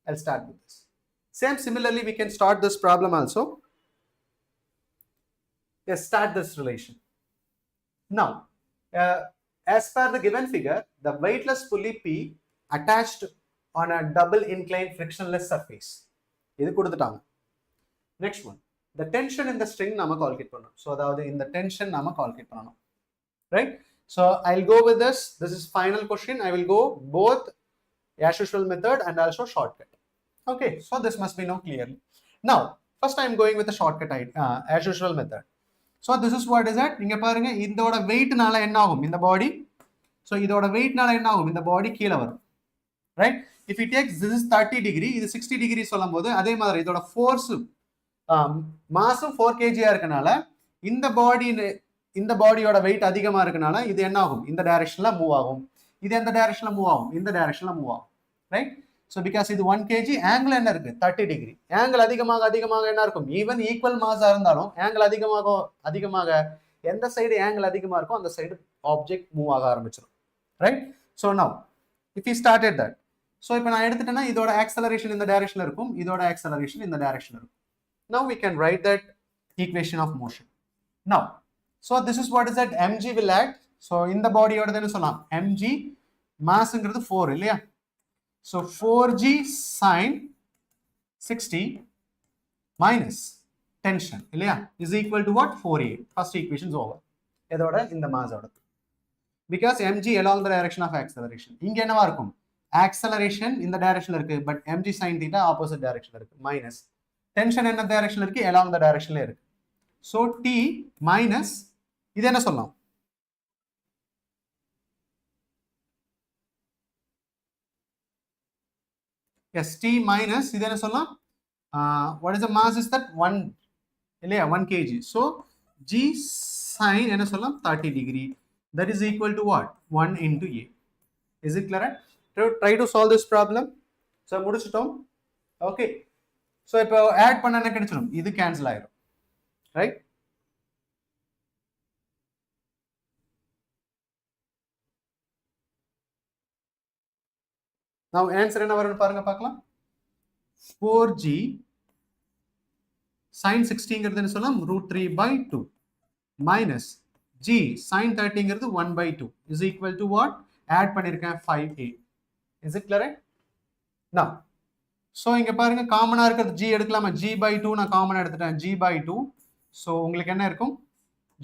I'll start with this. Same similarly, we can start this problem also. Yes, start this relation. Now, as per the given figure, the weightless pulley P attached on a double inclined frictionless surface. இது கொடுத்துட்டாங்க. Next one, the tension in the string நாம calculate பண்ணணும். So அதாவது இந்த tension நாம calculate பண்ணணும். Right? So I'll go with this. This is final question. I will go both as usual method and also shortcut. Okay, so this must be known clearly. Now first I am going with the shortcut as usual method. So this is what is that, நீங்க பாருங்க இதோட வெயிட்னால என்ன ஆகும் இந்த பாடி, so இதோட வெயிட்னால என்ன ஆகும் இந்த பாடி கீழே வரும், right. if it takes this is 30 degree, இது 60 degree சொல்லும்போது அதே மாதிரி இதோட ஃபோர்ஸ் மாஸும் 4 kg இருக்கனால இந்த பாடியோட வெயிட் அதிகமா இருக்கனால இது என்ன ஆகும், இந்த டைரக்ஷன்ல மூவ் ஆகும். இது எந்த டைரக்ஷன்ல மூவ் ஆகும், இந்த டைரக்ஷன்ல மூவ் ஆகும், ரைட். ஸோ பிகாஸ் இது 1 kg, ஆங்கிள் என்ன இருக்கு 30 டிகிரி, ஆங்கிள் அதிகமாக என்ன இருக்கும், ஈவன் ஈக்குவல் மாஸா இருந்தாலும் ஆங்கிள் அதிகமாக எந்த சைடு ஆங்கிள் அதிகமா இருக்கும் அந்த சைடு ஆப்ஜெக்ட் மூவ் ஆக ஆரம்பிச்சிடும், right. So now if you started that, so இப்போ நான் எடுத்துட்டேன்னா இதோட ஆக்சலரேஷன் இந்த டைரக்ஷன்ல இருக்கும், இதோட ஆக்சலரேஷன் இந்த டைரக்ஷன்ல இருக்கும். Now we can write that equation of motion. Now so this is what is that, mg will act. So இந்த பாடியோட என்ன சொல்லலாம், mg மாஸ்ங்கிறது 4 இல்லையா. So 4g sin 60 minus tension இல்லையா is equal to what, 4a. first equation is over. இதோட இந்த மாஸோட, because mg along the direction of acceleration. இங்க என்னவா இருக்கும், acceleration இந்த டைரக்ஷன்ல இருக்கு, but mg sin theta opposite directionல இருக்கு, minus tension என்ன டைரக்ஷன்ல இருக்கு, along the directionல இருக்கு. so t minus இது என்ன சொல்லலாம், yes, t minus இது என்ன சொல்லலாம், what is the mass is that 1 இல்லையா 1 kg. so g sin என்ன சொல்லலாம் 30 degree, that is equal to what, 1 into a. is it clear? try to solve this problem. so முடிச்சிட்டோம். okay, so இப்போ add பண்ண என்ன கிடைச்சிடும், இது கேன்சல் ஆயிரும், ரைட். Now answer என்ன வரும்னு பாருங்க பார்க்கலாம். 4g sin 60ங்கிறது சொல்லலாம் √3/2 minus g sin 30ங்கிறது 1/2 is equal to what? Add பண்ணிருக்கேன் 5a. Is it clear? Now so இங்க பாருங்க காமனா இருக்கிறது g எடுக்கலாமா? g/2 நான் காமனா எடுத்துட்டேன் g/2. so உங்களுக்கு என்ன இருக்கும்?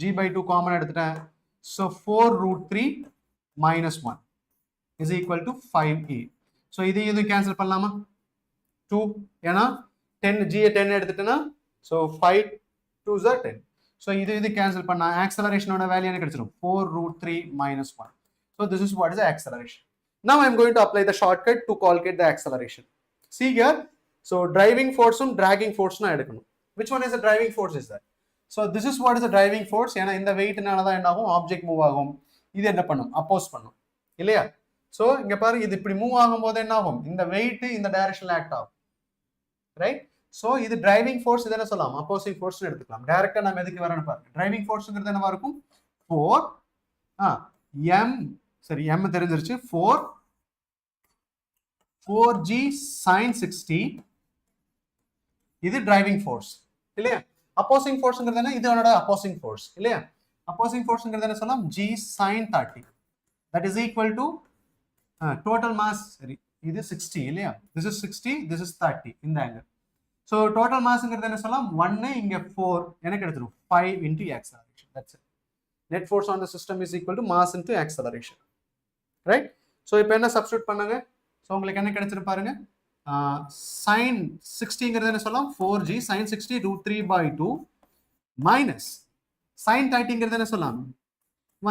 g/2 காமனா எடுத்துட்டேன். so 4√3 minus 1 is equal to 5a. so இது கேன்சல் பண்ணலாமா? 2 ஏனா 10 g 10 எடுத்துட்டேனா so 5 2s are 10. so இது கேன்சல் பண்ணா ஆக்சலரேஷனோட வேல்யூ என்ன கிடைச்சிரும்? 4√3 minus 1. so this is what is the acceleration. now I am going to apply the shortcut to calculate the acceleration. see here, so driving force and dragging force na edukanum. which one is the driving force is that? so this is what is the driving force. ஏனா இந்த weight நால தான் என்ன ஆகும்? Object move ஆகும். இது என்ன பண்ணும்? அப்போஸ் பண்ணும் இல்லையா? so இங்க பாருங்க இது இப்படி மூவ் ஆகும்போது என்ன ஆகும்? இந்த weight இந்த டைரக்ஷன்ல ஆக்ட் ஆகும். ரைட்? so இது driving force, இது என்ன சொல்லலாம்? opposing force னு எடுத்துக்கலாம். டைரக்ட்டா நாம எதுக்கு வரணும் பாருங்க. driving forceங்கிறது என்னவா இருக்கும்? 4 m சரி m தெரிஞ்சிருச்சு. 4g sin 60 இது driving force இல்லையா? opposing forceங்கிறது என்ன? இதோட opposing force இல்லையா? opposing forceங்கிறது என்ன சொல்லலாம்? g sin 30 that is equal to total mass. சரி இது 60 இல்லையா? this is 60, this is 30 இந்த angle. so total massங்கிறது என்ன சொல்லலாம்? 1 இங்க 4 எனக்கு எடுத்துரும் 5 into acceleration. that's it. net force on the system is equal to mass into acceleration. right? so இப்போ என்ன சப்ஸ்டிட்யூட் பண்ணுங்க? so உங்களுக்கு என்ன கிடைச்சிரும் பாருங்க. sin 60ங்கிறது என்ன சொல்லலாம்? 4g sin 60 √3/2 minus sin 30ங்கிறது என்ன சொல்லலாம்?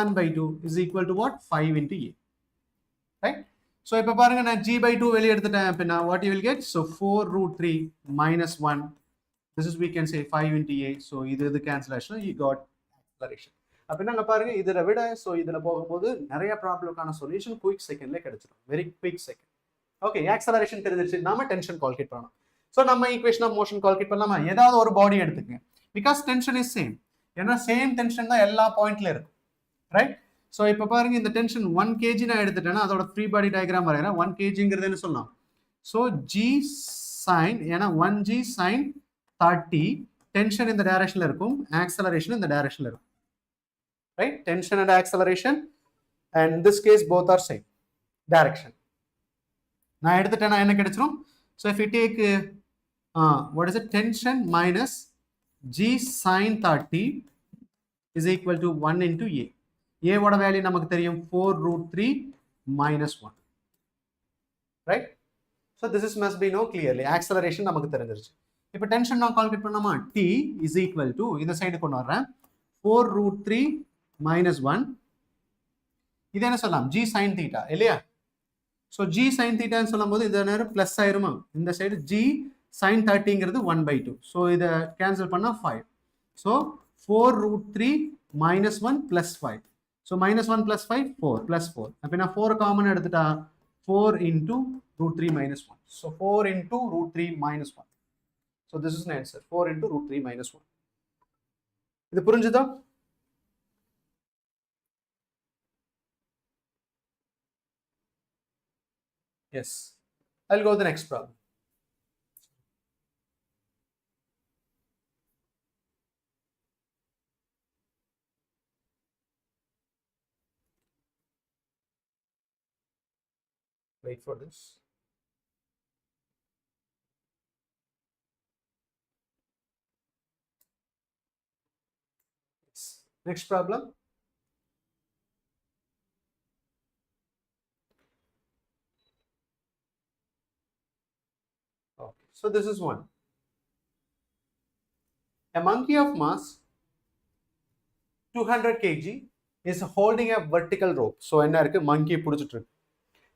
1/2 is equal to what? 5 into a. right? so இப்போ பாருங்க நான் g/2 வெளிய எடுத்துட்டேன் அப்படினா what you will get? so 4√3 minus 1, this is we can say 5 into a. so இது cancellation, you got acceleration. அப்படினா அங்க பாருங்க இதர விட so இதுல போகும்போது நிறைய ப்ராப்ளம்க்கான சொல்யூஷன் குயிக் செகண்ட்ல கிடைச்சிரும். Very quick second. Okay, acceleration தெரிஞ்சிருச்சு. நாம டென்ஷன் கால்குலேட் பண்ணணும். சோ நம்ம ஈக்குவேஷன் ஆஃப் மோஷன் கால்குலேட் பண்ணலாமா? ஏதாவது ஒரு பாடி எடுத்துக்கங்க. Because tension is same. ஏன்னா சேம் டென்ஷன் தான் எல்லா பாயிண்ட்ல இருக்கும். ரைட்? சோ இப்போ பாருங்க இந்த டென்ஷன் 1 kg நான் எடுத்துட்டேன்னா அதோட ஃப்ரீ பாடி டயகிராம் வரையறேன். 1 kgங்கிறது என்ன சொல்லலாம்? சோ g sin, ஏன்னா 1g sin 30 டென்ஷன் இந்த டைரக்ஷன்ல இருக்கும், ஆக்சலரேஷன் இந்த டைரக்ஷன்ல இருக்கும். right? tension and acceleration, and in this case both are same direction. நான் எடுத்துட்டேனா என்ன கிடைச்சிரும்? so if we take what is it? tension minus g sin 30 is equal to 1 into a. a ஓட வேல்யூ நமக்கு தெரியும் 4√3 minus 1. right? so this is must be know clearly. acceleration நமக்கு தெரிஞ்சிருச்சு. இப்போ tension நான் கால்குலேட் பண்ணாமா? t is equal to இந்த side கொண்டு வரேன் 4√3 minus 1. இது என்ன சொல்லலாம்? g sin theta இல்லையா? so g sin theta ன்னு சொல்லும்போது இது நேரா பிளஸ் ஆயிருமா? இந்த சைடு g sin 30ங்கிறது 1/2. so இத கேன்சல் பண்ணா 5. so 4√3 minus 1 plus 5. so minus 1 plus 5 4 plus 4. அப்ப நான் 4 காமன் எடுத்துட்டா 4 into √3 minus 1. so 4 into √3 minus 1. so this is an answer. 4 into √3 minus 1. இது புரிஞ்சுதா? yes. I'll go to the next problem. Wait for this. Yes. Next problem. Okay, so this is one. A monkey of mass 200 kg is holding a vertical rope. So என்ன இருக்கு? monkey புடிச்சிட்டு இருக்கு.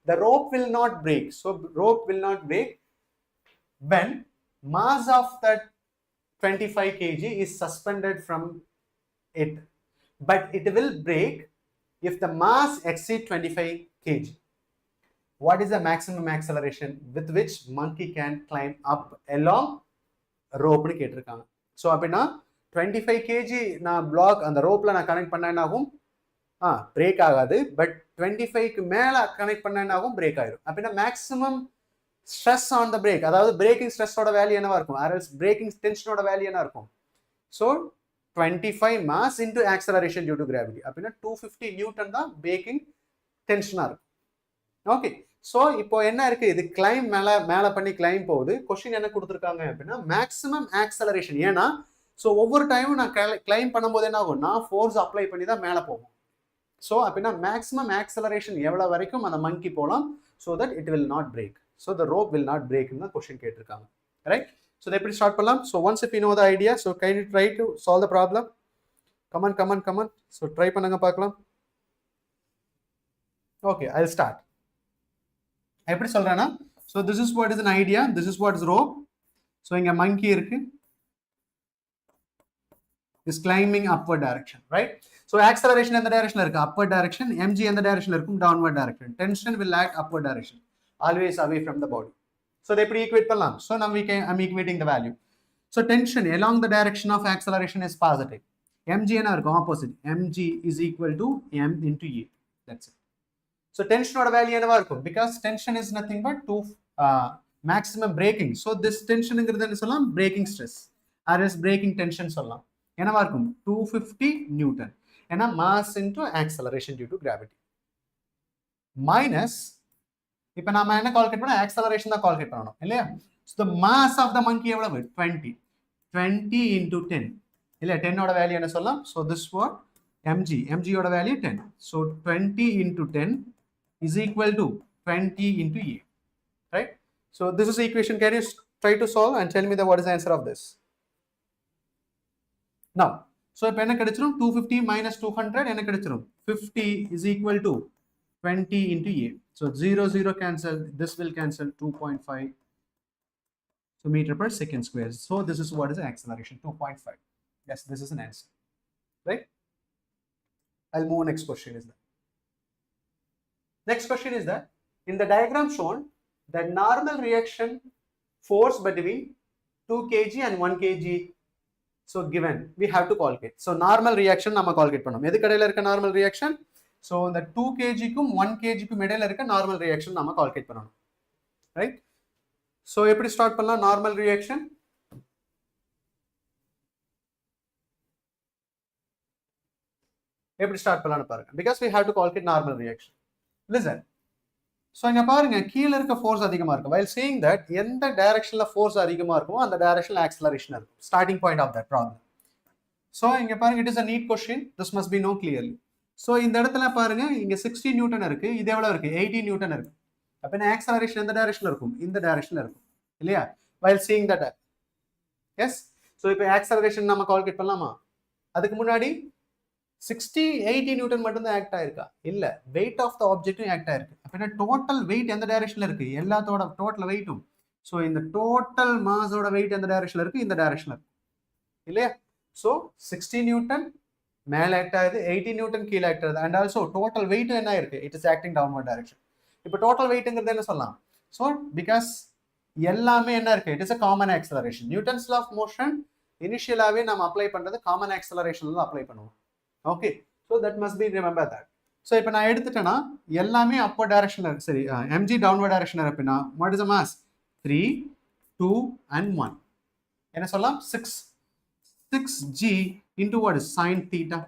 The rope will not break. So rope will not break when mass of that 25 kg is suspended from it. But it will break if the mass exceeds 25 kg. What is the maximum acceleration with which monkey can climb up along rope னு கேட்டிருக்காங்க. So அப்படின்னா 25 kg நான் black அந்த ரோப்ல நான் connect பண்ண என்ன ஆகும்? Break ஆகாது. பட் 25க்கு மேலே கனெக்ட் பண்ணாகும் பிரேக் ஆயிடும். அப்படின்னா maximum stress on the break, அதாவது பிரேக்கிங் ஸ்ட்ரெஸ்ஸோட வேல்யூ என்னவா இருக்கும், ஆர்எல்ஸ் பிரேக்கிங் டென்ஷனோட வேல்யூ என்ன இருக்கும். So 25 mass into acceleration due to gravity, அப்படின்னா 250 நியூட்டன் தான் பிரேக்கிங் டென்ஷனாக இருக்கும். ஓகே, ஸோ இப்போ என்ன இருக்கு, இது கிளைம் மேலே பண்ணி கிளைம் போகுது. கொஸ்டின் என்ன கொடுத்துருக்காங்க அப்படின்னா மேக்ஸிமம் ஆக்சலரேஷன். ஏன்னா ஸோ ஒவ்வொரு டைமும் நான் கிளைம் பண்ணும்போது என்ன ஆகும், நான் ஃபோர்ஸ் அப்ளை பண்ணி தான் மேலே போகும். ஸோ அப்படின்னா மேக்ஸிமம் ஆக்சலரேஷன் எவ்வளோ வரைக்கும் அந்த மங்கி போகலாம், so that it will not break. So the rope will not பிரேக்னு தான் கொஸ்டின் கேட்டிருக்காங்க. ரைட், ஸோ இதை எப்படி ஸ்டார்ட் பண்ணலாம். So once if you know the idea, so kind try to solve the problem. Come on. So try பண்ணுங்க பார்க்கலாம். Okay, I will start. எப்படி சொல்றேன்னா, so this is what is an idea, this is what is rope. So இங்கே monkey இருக்கு, is climbing upward direction, right? So acceleration in the direction irukku upward direction, mg in the direction irukkum downward direction. Tension will act upward direction, always away from the body. So they pretty equate pannalam. So now I'm equating the value. So tension along the direction of acceleration is positive. mg என்ன இருக்கும், opposite. mg is equal to m into e. That's it. So tension oda value என்னவா இருக்கும், because tension is nothing but maximum braking. So this tension ingirudhu enna sollalam, braking stress or is braking tension sollalam. என்னவா இருக்கும், 250 newton. ஏன்னா mass into acceleration due to gravity minus, இப்போ நாம என்ன calculate பண்ண, acceleration தான் கால்குலேட் பண்ணணும் இல்லையா. So the mass of the monkey எவ்வளவு, 20 இன்டு 10 இல்லையா. 10 ஓட வேல்யூ என்ன சொல்லலாம், ஸோ திஸ் வாட் mg ஓட value 10. So 20 into 10 is equal to 20 into e, right. So this is equation. Can you try to solve and tell me the what is the answer of this. Now, so இப்போ என்ன கிடைச்சிரும், 250 minus 200 என்ன கிடைச்சிரும், 50 is equal to 20 into a. So 0 cancel, this will cancel, 2.5. So meter per second square. So this is what is the acceleration, 2.5. Yes, this is an answer, right? I'll move next question is that. Next question is that in the diagram shown, the normal reaction force between 2 kg and 1 kg. So given, we have to calculate. So normal reaction nama calculate பண்ணோம். எதுக்கு இடையில இருக்க normal reaction? So இந்த 2 kg க்கும் 1 kg க்கும் இடையில இருக்க normal reaction nama calculate பண்ணணும். Right? So எப்படி ஸ்டார்ட் பண்ணலாம் normal reaction? எப்படி ஸ்டார்ட் பண்ணலாம்னு பாருங்க. Because we have to calculate normal reaction. Listen. So இங்கே பாருங்க, கீழே இருக்க ஃபோர்ஸ் அதிகமாக இருக்கும். வைல் சேயிங் தட் எந்த டைரக்ஷனில் ஃபோர்ஸ் அதிகமாக இருக்குமோ அந்த டைரக்ஷனில் ஆக்சலரேஷன் இருக்கும். Starting point of that problem. So இங்கே பாருங்க, it is a neat question, this must be know clearly. So இந்த இடத்துல பாருங்க, இங்கே 60 நியூட்டன் இருக்கு, இது எவ்வளோ இருக்கு, 80 நியூட்டன் இருக்கு. அப்படின்னா ஆக்சலரேஷன் எந்த டைரக்ஷனில் இருக்கும், இந்த டைரக்ஷனில் இருக்கும் இல்லையா. While saying that yes. So இப்போ ஆக்சலரேஷன் நம்ம கால்குலேட் பண்ணலாமா. அதுக்கு முன்னாடி 60-80 நியூட்டன் மட்டும் தான் ஆக்ட் ஆயிருக்கா, இல்ல வெயிட் ஆஃப் த ஆப்ஜெக்டும் ஆக்ட் ஆயிருக்கு. அப்படின்னா டோட்டல் வெயிட் எந்த டைரக்ஷன்ல இருக்கு, எல்லாத்தோட டோட்டல் வெயிட்டும். ஸோ இந்த டோட்டல் மாஸோட வெயிட் எந்த டைரக்ஷன்ல இருக்கு, இந்த டைரக்ஷன்ல இருக்கு இல்லையா. ஸோ 60 நியூட்டன் மேல ஆக்ட் ஆகுது, 80 நியூட்டன் கீழே ஆக்ட் ஆகுது. அண்ட் ஆல்சோ டோட்டல் வெயிட் என்ன இருக்கு, it is acting downward direction. இப்போ டோட்டல் வெயிட்ங்கிறது என்ன சொல்லலாம், ஸோ பிகாஸ் எல்லாமே என்ன இருக்கு, it is a common acceleration. Newton's law of motion இனிஷியலாவே நம்ம அப்ளை பண்றது காமன் ஆக்சலரேஷன்ல அப்ளை பண்ணுவோம். Okay, so that must be remember that. So இப்போ நான் எடுத்துட்டேன்னா எல்லாமே அப்பர் டைரக்ஷன்ல இருக்கு. சரி, mg டவுன்வர்ட் டைரக்ஷன் இருப்பினா what is the mass, 3, 2 and 1. என்ன சொல்லலாம், 6g into what is sin theta.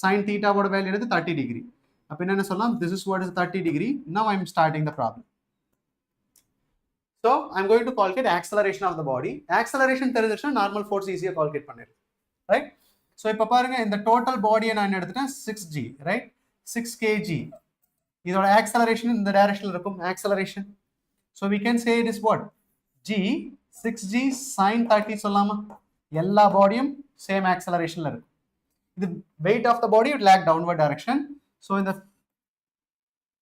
Sin theta ஓட வேல்யூ எடுத்து 30 டிகிரி. அப்போ என்ன சொல்லலாம், this is what is 30 degree. Now I am starting the problem. So I am going to calculate acceleration of the body. Acceleration தெரிஞ்சிருச்சுனா normal force ஈஸியா calculate பண்ணிடலாம், right. So இப்போ பாருங்க, இந்த டோட்டல் பாடியை நான் எடுத்துட்டேன் 6g, ரைட், 6 kg. இதோட ஆக்சலரேஷன் இந்த டைரக்ஷன்ல இருக்கும் acceleration. So we can say it is what, g 6g sin 30 சொல்லலாமா. எல்லா பாடியும் சேம் ஆக்சலரேஷன்ல இருக்கும். இது weight of the body will act downward direction. So in the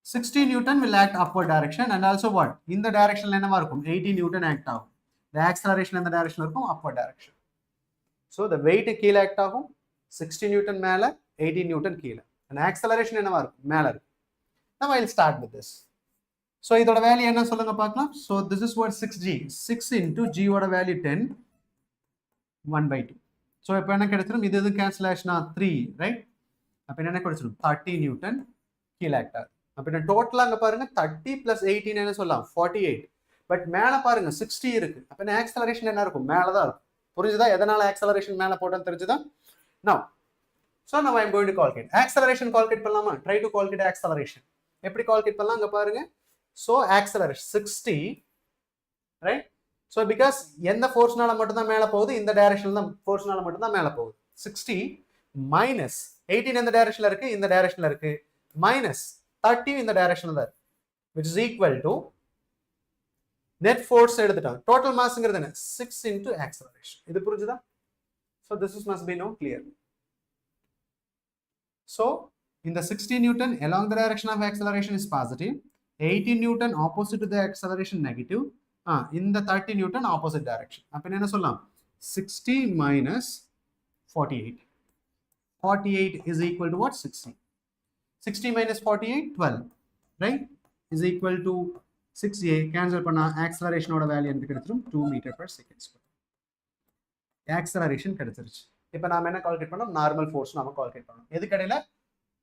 60 Newton will act upward direction and also what, in the direction என்னவா இருக்கும், 80 Newton act ஆகும். The acceleration in the direction இருக்கும் upward direction. So the weight கீழ act ஆகும், 60 Newton மேல, 80 Newton கீழ. And acceleration என்னவா இருக்கும், மேல இருக்கும். Now I will start with this. So இதோட வேல்யூ என்ன சொல்லுங்க பார்க்கலாம். So this is what 6g, 6 into g ஓட வேல்யூ 10, 1/2. So இப்போ என்ன கிடைச்சிரும், இது கேன்சல் ஆச்சுனா 3, ரைட். அப்போ என்ன கிடைச்சிடும் 30 நியூட்டன் கீழே ஆக்ட் ஆகுது. அப்போ டோட்டலாக அங்கே பாருங்க 30 + 18 என்ன சொல்லலாம் 48. பட் மேலே பாருங்க 60 இருக்கு. அப்போ என்ன ஆக்சலரேஷன் என்ன இருக்கும் மேலே தான் இருக்கும். புரிஞ்சுதா எதனால ஆக்சலரேஷன் மேலே போட்டோன்னு தெரிஞ்சுதா? Now I am going to calculate acceleration. Calculate பண்ணலாமா? Try to calculate acceleration. எப்படி calculate பண்ணலாம் அங்க பாருங்க. So acceleration 60, right? So because எந்த ஃபோர்ஸ்னால மட்டும் தான் மேலே போகுது, இந்த டைரக்ஷன்ல தான் ஃபோர்ஸ்னால மட்டும் தான் மேலே போகுது. 60 minus 18 எந்த டைரக்ஷன்ல இருக்கு, இந்த டைரக்ஷன்ல இருக்கு, minus 30 இந்த டைரக்ஷன்ல தான் இருக்கு, which is equal to net force எடுத்துட்டோம். Total massங்கிறது என்ன 6 into acceleration. இது புரிஞ்சுதா? So this must be now clear. So in the 60 Newton along the direction of acceleration is positive, 18 Newton opposite to the acceleration negative, in the 30 Newton opposite direction. அப்ப என்ன சொல்லலாம் 60 minus 48. 48 is equal to what? 60. 60 minus 48 12, right? Is equal to 6a. cancel பண்ணா acceleration ஓட value எனக்கு கிடைச்சிரும் 2 meter per second square. acceleration கிடைச்சிருச்சு. இப்போ நாம என்ன கால்குலேட் பண்ணோம் நார்மல் ஃபோர்ஸ் நாம கால்குலேட் பண்ணோம். எதுக்கு இடையில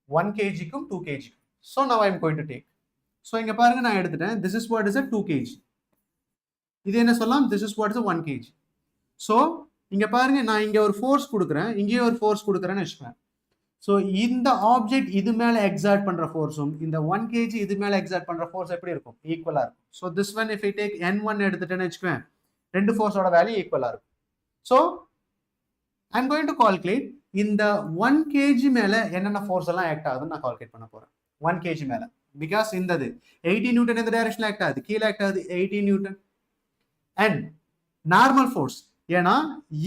1 kgக்கும் 2 kgக்கும். So now I am going to take. So இங்க பாருங்க நான் எடுத்துட்டேன். This is what is a 2 kg. இது என்ன சொல்லலாம்? This is what is a 1 kg. So இங்க பாருங்க நான் இங்க ஒரு ஃபோர்ஸ் கொடுக்குறேன், இங்கே ஒரு ஃபோர்ஸ் கொடுக்குறேன்னு வச்சுக்கேன். ஸோ இந்த ஆப்ஜெக்ட் இது மேலே எக்ஸார்ட் பண்ற ஃபோர்ஸும் இந்த 1 kg இது மேலே எக்ஸார்ட் பண்ற ஃபோர்ஸ் எப்படி இருக்கும்? ஈக்குவலா இருக்கும். So this one if I take N1 எடுத்துட்டேன்னு வச்சுக்கேன், ரெண்டு ஃபோர்ஸோட வேல்யூ ஈக்குவலா இருக்கும். So I'm going to calculate இந்த 1 kg மேல என்னென்ன ஃபோர்ஸ் எல்லாம் ஆக்ட் ஆகுதுன்னு நான் கால்குலேட் பண்ண போறேன். 1 kg மேல பிகாஸ் இந்தது 80 நியூட்டன் இந்த டைரக்ஷன்ல ஆக்ட் ஆகுது, கீழே ஆக்ட் ஆகுது 80 நியூட்டன். அண்ட் நார்மல் ஃபோர்ஸ், ஏன்னா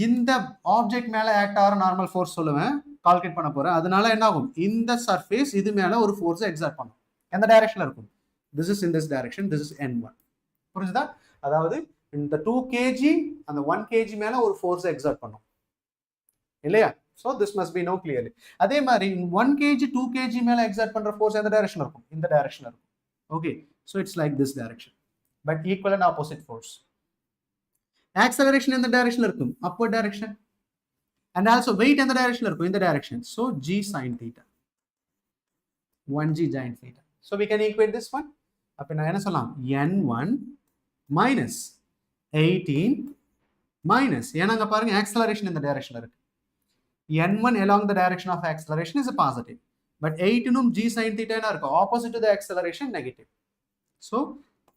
இந்த ஆப்ஜெக்ட் மேல ஆக்ட் ஆகிற நார்மல் ஃபோர்ஸ் சொல்லுவேன் கால்குலேட் பண்ண போறேன். அதனால என்ன ஆகும், இந்த சர்ஃபேஸ் இது மேல ஒரு ஃபோர்ஸ் எக்ஸார்ட் பண்ணும். எந்த டைரக்ஷன்ல இருக்கும்? This is in this direction, this is N1. புரிஞ்சுதா? அதாவது இந்த 2 kg அந்த 1 kg மேல ஒரு ஃபோர்ஸ் எக்ஸார்ட் பண்ணும் இல்லையா? So this must be now clearly. அதே மாதிரி 1 kg 2 kg மேல எக்ஸார்ட் பண்ற ஃபோர்ஸ் எந்த டைரக்ஷன்ல இருக்கும்? இந்த டைரக்ஷன்ல இருக்கும். Okay, so it's like this direction but equal and opposite force. acceleration எந்த டைரக்ஷன்ல இருக்கும்? upward direction. and also weight எந்த டைரக்ஷன்ல இருக்கும்? இந்த direction. so g sin theta, 1g sin theta. so we can equate this one. அப்ப நான் என்ன சொல்லலாம்? n1 minus 18 minus, ஏன்னா அங்க பாருங்க acceleration இந்த டைரக்ஷன்ல இருக்கு, N1 along the direction of acceleration is a positive, but 18 g sin theta என்ன இருக்கும்? opposite to the acceleration negative. So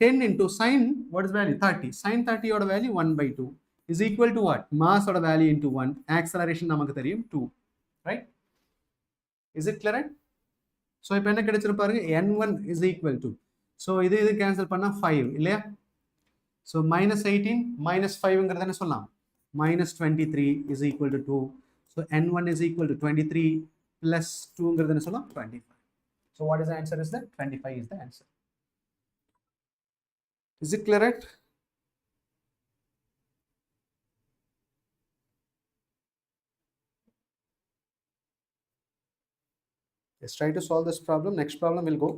10 into sin, what is value? 30. sin 30 ஓட value 1/2 is equal to what? mass ஓட value into 1, acceleration நமக்கு தெரியும் 2, right? Is it clear? So இப்போ என்ன கிடைச்சிரு பாருங்க, N1 is equal to, so இது cancel பண்ணா 5 இல்லையா? so minus 18 minus 5ங்கிறது என்ன சொல்லலாம்? minus 23 is equal to 2. So N1 is equal to 23 plus 2ங்கிறது என்ன சொல்லலாம்? 25. So what is the answer? Is that 25 is the answer. Is it clear? Right? Let's try to solve this problem. Next problem will go.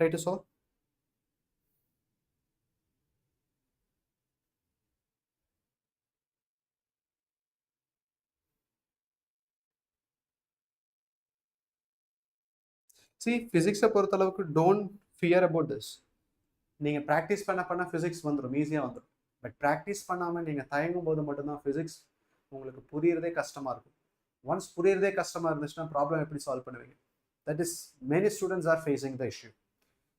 Try to solve. See, physics-ஐ பொறுத்தளவுக்கு don't fear about this. நீங்க practice பண்ண physics வந்துடும், ஈஸியாக வந்துடும். But practice பண்ணாமல் நீங்கள் தயங்கும் போது மட்டும்தான் ஃபிசிக்ஸ் உங்களுக்கு புரியறதே கஷ்டமாக இருக்கும். ஒன்ஸ் புரியறதே கஷ்டமாக இருந்துச்சுன்னா ப்ராப்ளம் எப்படி சால்வ் பண்ணுவீங்க? That is many students are facing the issue.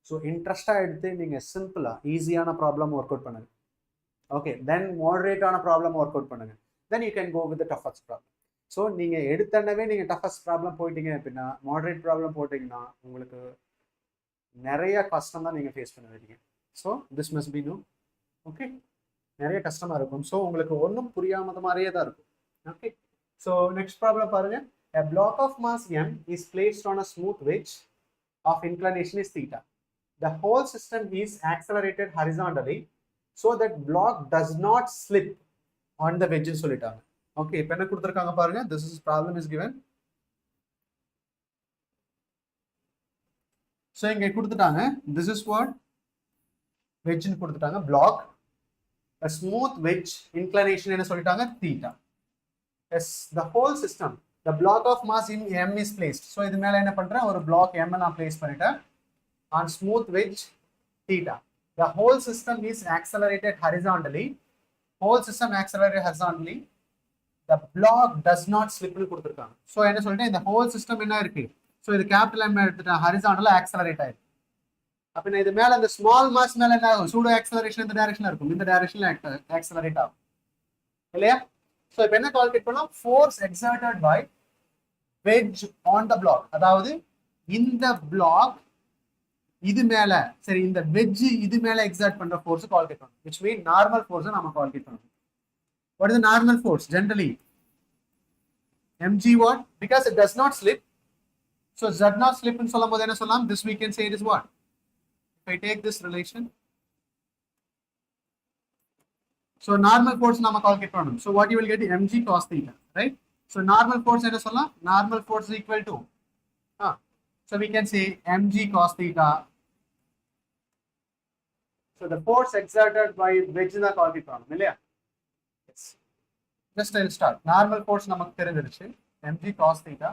So இன்ட்ரெஸ்டாக எடுத்து நீங்கள் சிம்பிளாக ஈஸியான ப்ராப்ளம் ஒர்க் அவுட் பண்ணுங்க. ஓகே, தென் மாடரேட்டான ப்ராப்ளம் ஒர்க் அவுட் பண்ணுங்க. Then you can go with the toughest problem. So நீங்கள் எடுத்தனவே நீங்கள் டஃபஸ்ட் ப்ராப்ளம் போயிட்டீங்க அப்படின்னா, மாடரேட் ப்ராப்ளம் போட்டிங்கன்னா உங்களுக்கு நிறைய கஷ்டம் தான் நீங்கள் ஃபேஸ் பண்ணுவீங்க. So this must be know. Okay, நிறைய கஷ்டமாக இருக்கும். ஸோ உங்களுக்கு ஒன்றும் புரியாமத மாதிரியே தான் இருக்கும். ஓகே, ஸோ நெக்ஸ்ட் ப்ராப்ளம் பாருங்க. A block of mass m is placed on a smooth wedge of inclination is theta. The whole system is accelerated horizontally so that block does not slip on the wedge ன்னு சொல்லிட்டாங்க. Okay, இப்போ என்ன கொடுத்துருக்காங்க பாருங்க. This is problem is given. So இங்கே கொடுத்துட்டாங்க, this is what wedge ன்னு கொடுத்துட்டாங்க, block a smooth wedge inclination என்ன சொல்லிட்டாங்க? theta. Yes, the whole system, the block of mass in m is placed. So இது மேல என்ன பண்றேன், ஒரு block m நான் place பண்ணிட்டேன் on smooth wedge theta. The whole system is accelerated horizontally. Whole system accelerated horizontally. The block does not slip னு கொடுத்திருக்காங்க. So என்ன சொல்லிட்டேன், இந்த whole system என்ன இருக்கு, so இது capital M எடுத்துட்டேன், horizontal accelerate ஆயிருக்கு. அப்ப இது மேல அந்த small mass மேல என்ன ஆகும், pseudo acceleration இந்த directionல இருக்கும், இந்த directionல accelerate ஆகும் இல்லையா. so இப்போ என்ன கால்குலேட் பண்ணலாம், force exerted by wedge on the block, அதாவது இந்த block இது மேல, சரி இந்த wedge இது மேல exert பண்ற force கால்குலேட் பண்ணணும், which mean normal force நாம கால்குலேட் பண்ணணும். What is the normal force? Generally mg what, because it does not slip, so z not slip னு சொல்லும்போது என்ன சொல்லலாம், this we can say it is what, if I take this relation, so normal force நாம calculate பண்ணணும். So what you will get, mg cos theta, right? So normal force என்ன சொல்லலாம், normal force is equal to so we can say mg cos theta. So the force exerted by wedge தான் calculate பண்ணணும் இல்லையா. yes, just I'll start. Normal force நமக்கு தெரிஞ்சிருச்சு, mg cos theta,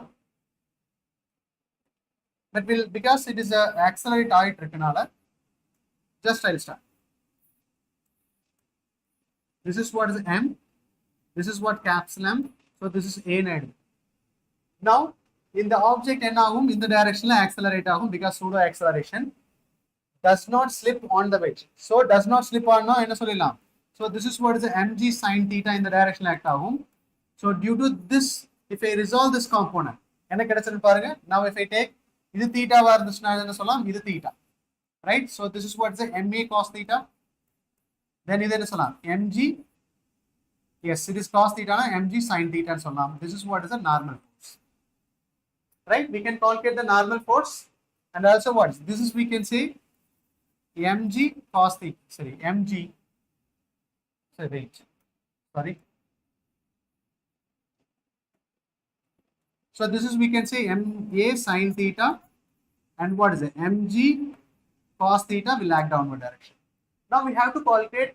but will, because it is a accelerate ஆயிட்டு இருக்கனால just I'll start. This is what is m, this is what capital M, so this is a னு. Now in the object என்ன ஆகும், இந்த directionல accelerate ஆகும், because pseudo acceleration does not slip on the wedge. So does not slip on என்ன சொல்லலாம், so this is what is the mg sin theta in the direction act ஆகும். So due to this, if I resolve this component என்ன கிடைச்சிருக்கு பாருங்க. Now if I take இது theta வா இருந்துச்சுனா என்ன சொல்லலாம், இது theta, right? So this is what is the ma cos theta, then இது என்ன சொல்லலாம், mg, yes it is cos theta na mg sin theta னு சொல்லலாம். This is what is the normal force, right? We can calculate the normal force, and also what is this is, we can say mg cos theta, sorry mg, sorry, so this is, we can say ma sin theta, and what is it, mg cos theta will act downward direction. Now we have to calculate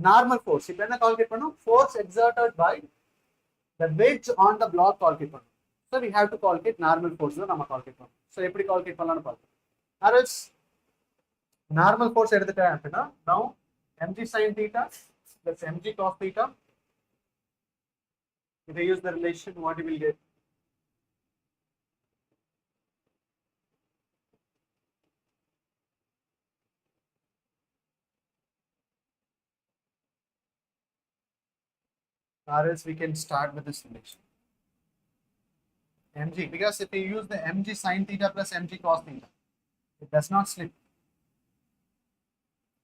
normal force. இப்போ என்ன calculate பண்ணோம், force exerted by the wedge on the block calculate பண்ணோம். So we have to calculate normal force தான் நம்ம calculate பண்ணோம். So எப்படி calculate பண்ணலாம்னு பார்ப்போம். Or else normal force எடுத்துட்டேன் அப்படின்னா, now mg sin theta plus mg cos theta, if I use the relation, what you will get, or else we can start with this relation mg, because if we use the mg sin theta plus mg cos theta, it does not slip,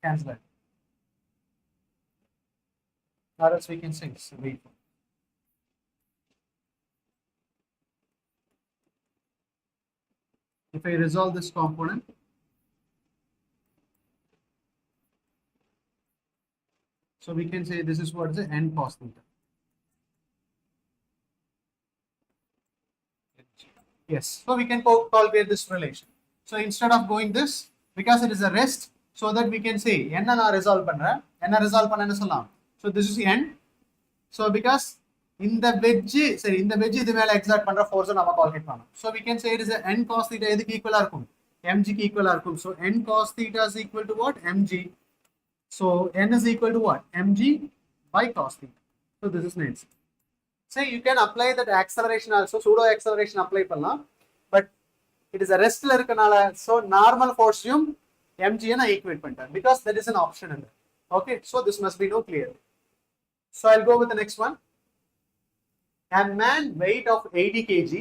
cancel it, or else we can say wait, if I resolve this component, so we can say this is what is the n cos theta. Yes, so we can calculate this relation. So instead of going this, because it is a rest, so that we can say என்ன நான் resolve பண்றேன், என்ன resolve பண்ணேன்னு சொல்லலாம். So this is n. So because இந்த wedge, சரி இந்த wedge இது மேல exert பண்ற force நாம calculate பண்ணணும். So we can say it is a n cos theta எதுக்கு ஈக்குவலா இருக்கும், mg க்கு ஈக்குவலா இருக்கும். So n cos theta is equal to what, mg. So n is equal to what, mg by cos theta. So this is nice. So you can apply that acceleration also, pseudo acceleration apply பண்ணலாம், but it is a restல இருக்கனால, so normal force யும் mg ன equate பண்ணிட்டேன், because that is an option in there. Okay, so this must be no clear. So I'll go with the next one. A man weight of 80 kg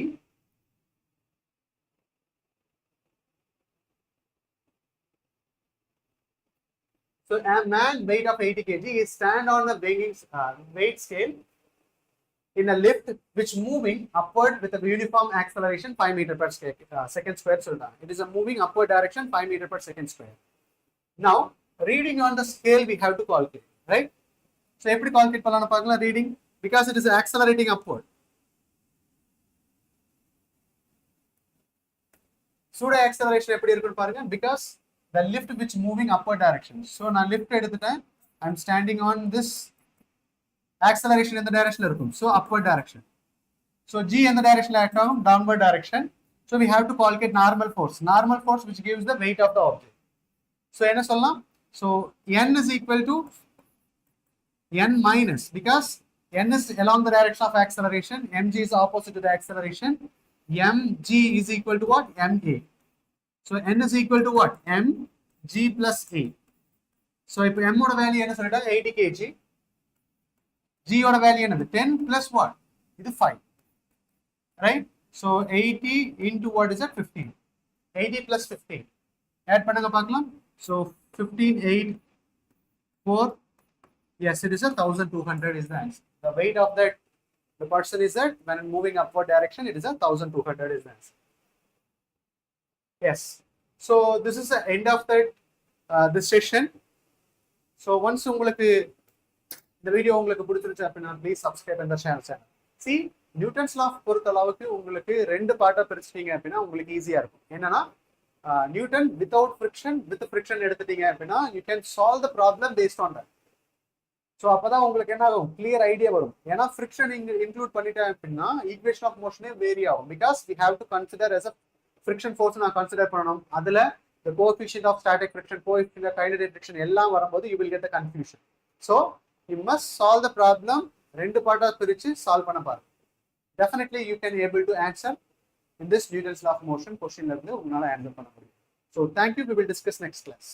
so a man weight of 80 kg is stand on the weight scale in a lift which moving upward with a uniform acceleration 5 meter per second square. It is a moving upward direction 5 meter per second square. Now reading on the scale we have to calculate, right? So எப்படி calculate பண்ணலாம்னு பார்க்கலாம். Reading, because it is accelerating upward, pseudo acceleration எப்படி இருக்குன்னு பாருங்க, because the lift which moving upward direction. So நான் lift எடுத்துட்டேன், I am standing on this acceleration in the direction இருக்கும். So upward direction. So G in the direction act on downward direction. So we have to calculate normal force. Normal force which gives the weight of the object. So என்ன சொல்லலாம்? So N is equal to N minus, because N is along the direction of acceleration, mg is opposite to the acceleration. Mg is equal to what? Ma. So N is equal to what? Mg plus A. So if M oda value என்ன சொல்லிட்டா 80 kg, G oda value என்னது 10 plus what? இது 5. Right? So 80 into what is that? 15. 80 plus 15. Add பண்ணுங்க பார்க்கலாம். So 15, 8, 4. Yes, it is 1200 is the answer. The weight of that the person is that when moving upward direction, it is 1200 is the answer. Yes. So this is the end of that this session. So once உங்களுக்கு இந்த video உங்களுக்கு பிடிச்சிருச்சு அப்படின்னா please subscribe அந்த channel. See, Newton's லா பொறுத்த அளவுக்கு உங்களுக்கு ரெண்டு பார்ட்டா பிரிச்சிட்டீங்க அப்படின்னா உங்களுக்கு ஈஸியா இருக்கும். என்னன்னா Newton without friction with friction எடுத்துட்டீங்க அப்படின்னா you can solve the problem based on that. So அப்பதான் உங்களுக்கு என்ன ஆகும், கிளியர் ஐடியா வரும். ஏன்னா ஃபிரிக்ஷன் இங்க இன்க்ளூட் பண்ணிட்டேன் அப்படின்னா ஈக்குவேஷன் ஆஃப் மோஷனே வேரி ஆகும். Because we have to consider as a friction force நான் கன்சிடர் பண்ணணும். அதுல the coefficient of static friction, coefficient of kinetic friction எல்லாம் வரும்போது you will get the confusion. So you must solve the problem ரெண்டு பார்ட்டா பிரிச்சு solve பண்ண பாருங்க. Definitely you can able to answer in this Newton's law of motion question ல இருந்து உங்களால answer பண்ண முடியும். So thank you, we will discuss next class.